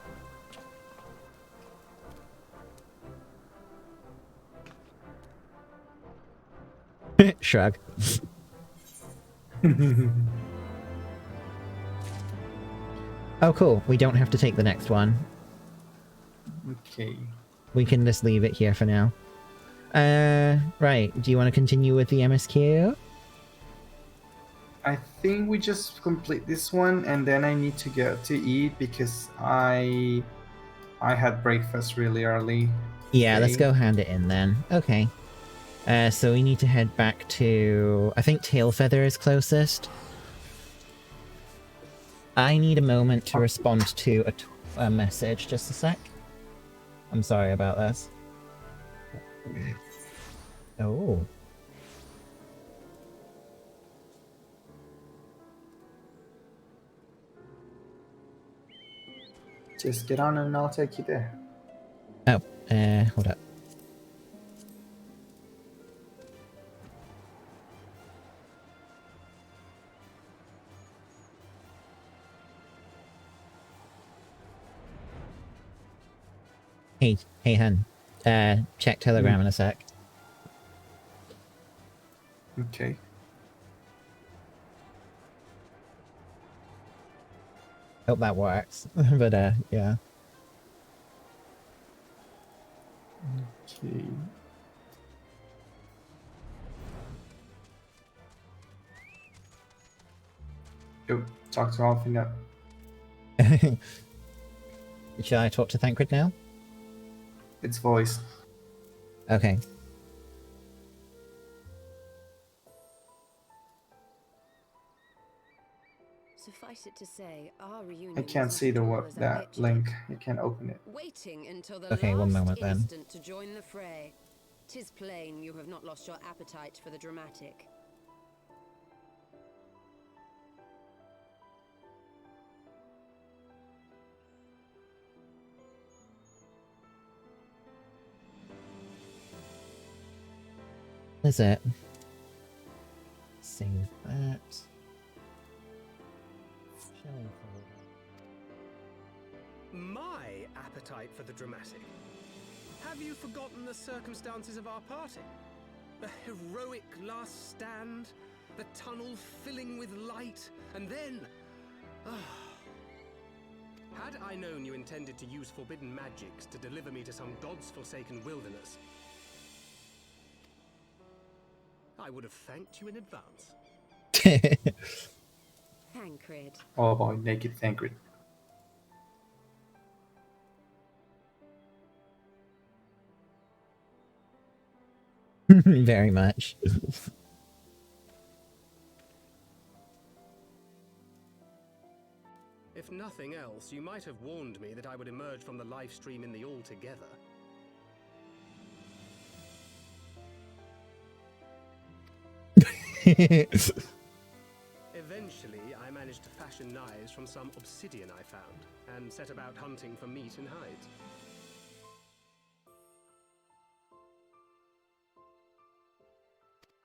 Shrug. Oh, cool. We don't have to take the next one. Okay. We can just leave it here for now. Right. Do you want to continue with the MSQ? I think we just complete this one, and then I need to go to eat because I had breakfast really early. Yeah, let's today. go hand it in then. Okay. So we need to head back to... I think Tailfeather is closest. I need a moment to respond to a message. Just a sec. I'm sorry about this. Oh. Just get on and I'll take you there. Oh, hold up. Hey, hun. Check Telegram in a sec. Okay. Hope that works. But, yeah. Okay. Yo, talk to Alfie now. Should I talk to Thancred now? It's voice. Okay. Suffice it to say, our reunion I can't was see not the all as I that pictured link. it. You can't open it. Waiting until the Okay, one last moment then. instant to join the fray. 'Tis plain you have not lost your appetite for the dramatic. Is it? Save that. Showing My appetite for the dramatic. Have you forgotten the circumstances of our party? The heroic last stand, the tunnel filling with light, and then... Had I known you intended to use forbidden magics to deliver me to some god's forsaken wilderness, I would have thanked you in advance. Thancred. Oh boy, naked Thancred. Very much. If nothing else, you might have warned me that I would emerge from the live stream in the Altogether. Eventually, I managed to fashion knives from some obsidian I found, and set about hunting for meat and hides.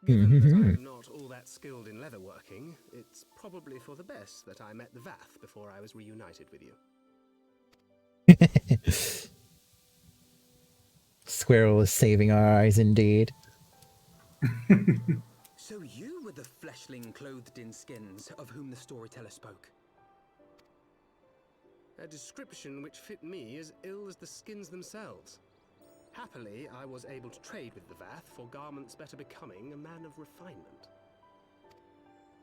Given that I'm not all that skilled in leatherworking, it's probably for the best that I met the Vath before I was reunited with you. Squirrel is saving our eyes indeed. So you were the fleshling clothed in skins of whom the storyteller spoke? A description which fit me as ill as the skins themselves. Happily, I was able to trade with the Vath for garments better becoming a man of refinement.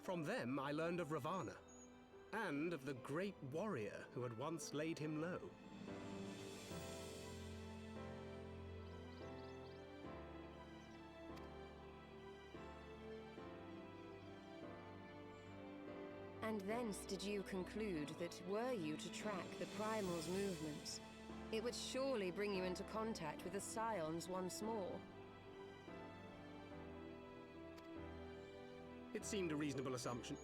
From them, I learned of Ravana, and of the great warrior who had once laid him low. And thence did you conclude that were you to track the Primal's movements, it would surely bring you into contact with the Scions once more. It seemed a reasonable assumption.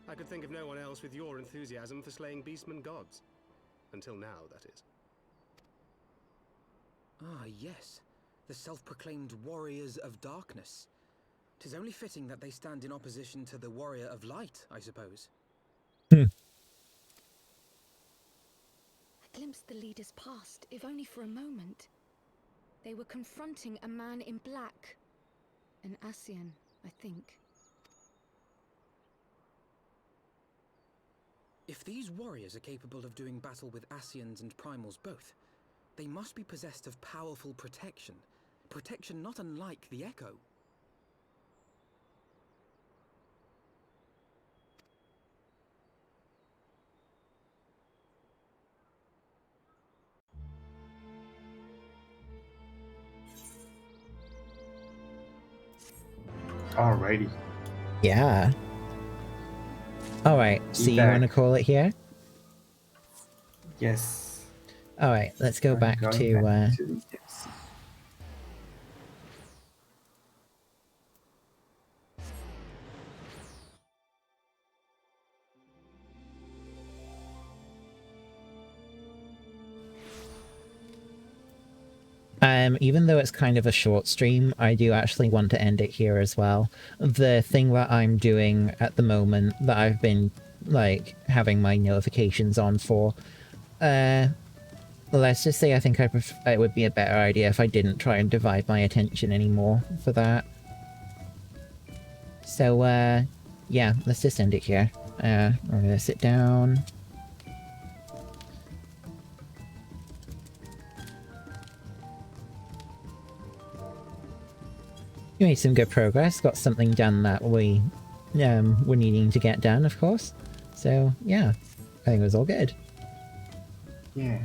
I could think of no one else with your enthusiasm for slaying beastmen gods. Until now, that is. Ah, yes. The self-proclaimed Warriors of Darkness. 'Tis only fitting that they stand in opposition to the Warrior of Light, I suppose. I glimpsed the leaders past, if only for a moment. They were confronting a man in black. An Ascian, I think. If these warriors are capable of doing battle with Ascians and Primals both, they must be possessed of powerful protection. Protection not unlike the Echo. Alrighty. Yeah. Alright, so you want to call it here? Yes. Alright, let's go back to... the DMC. Even though it's kind of a short stream, I do actually want to end it here as well. The thing that I'm doing at the moment that I've been, like, having my notifications on for, let's just say I think it would be a better idea if I didn't try and divide my attention anymore for that. So, yeah, let's just end it here. I'm gonna sit down. We made some good progress, got something done that we were needing to get done, of course. So, yeah, I think it was all good. Yeah.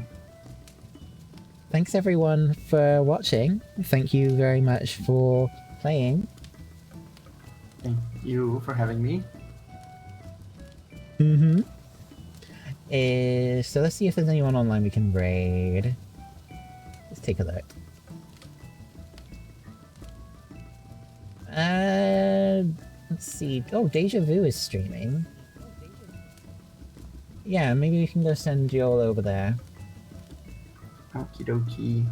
Thanks everyone for watching. Thank you very much for playing. Thank you for having me. So let's see if there's anyone online we can raid. Let's take a look. Let's see. Oh, Deja Vu is streaming. Yeah, maybe we can go send you all over there. Okie dokie.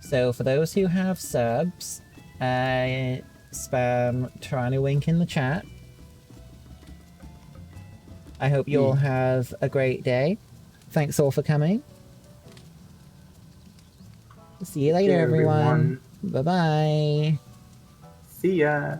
So for those who have subs, spam Toronto Wink in the chat. I hope you all have a great day. Thanks all for coming. See you later, everyone. Bye-bye. See ya.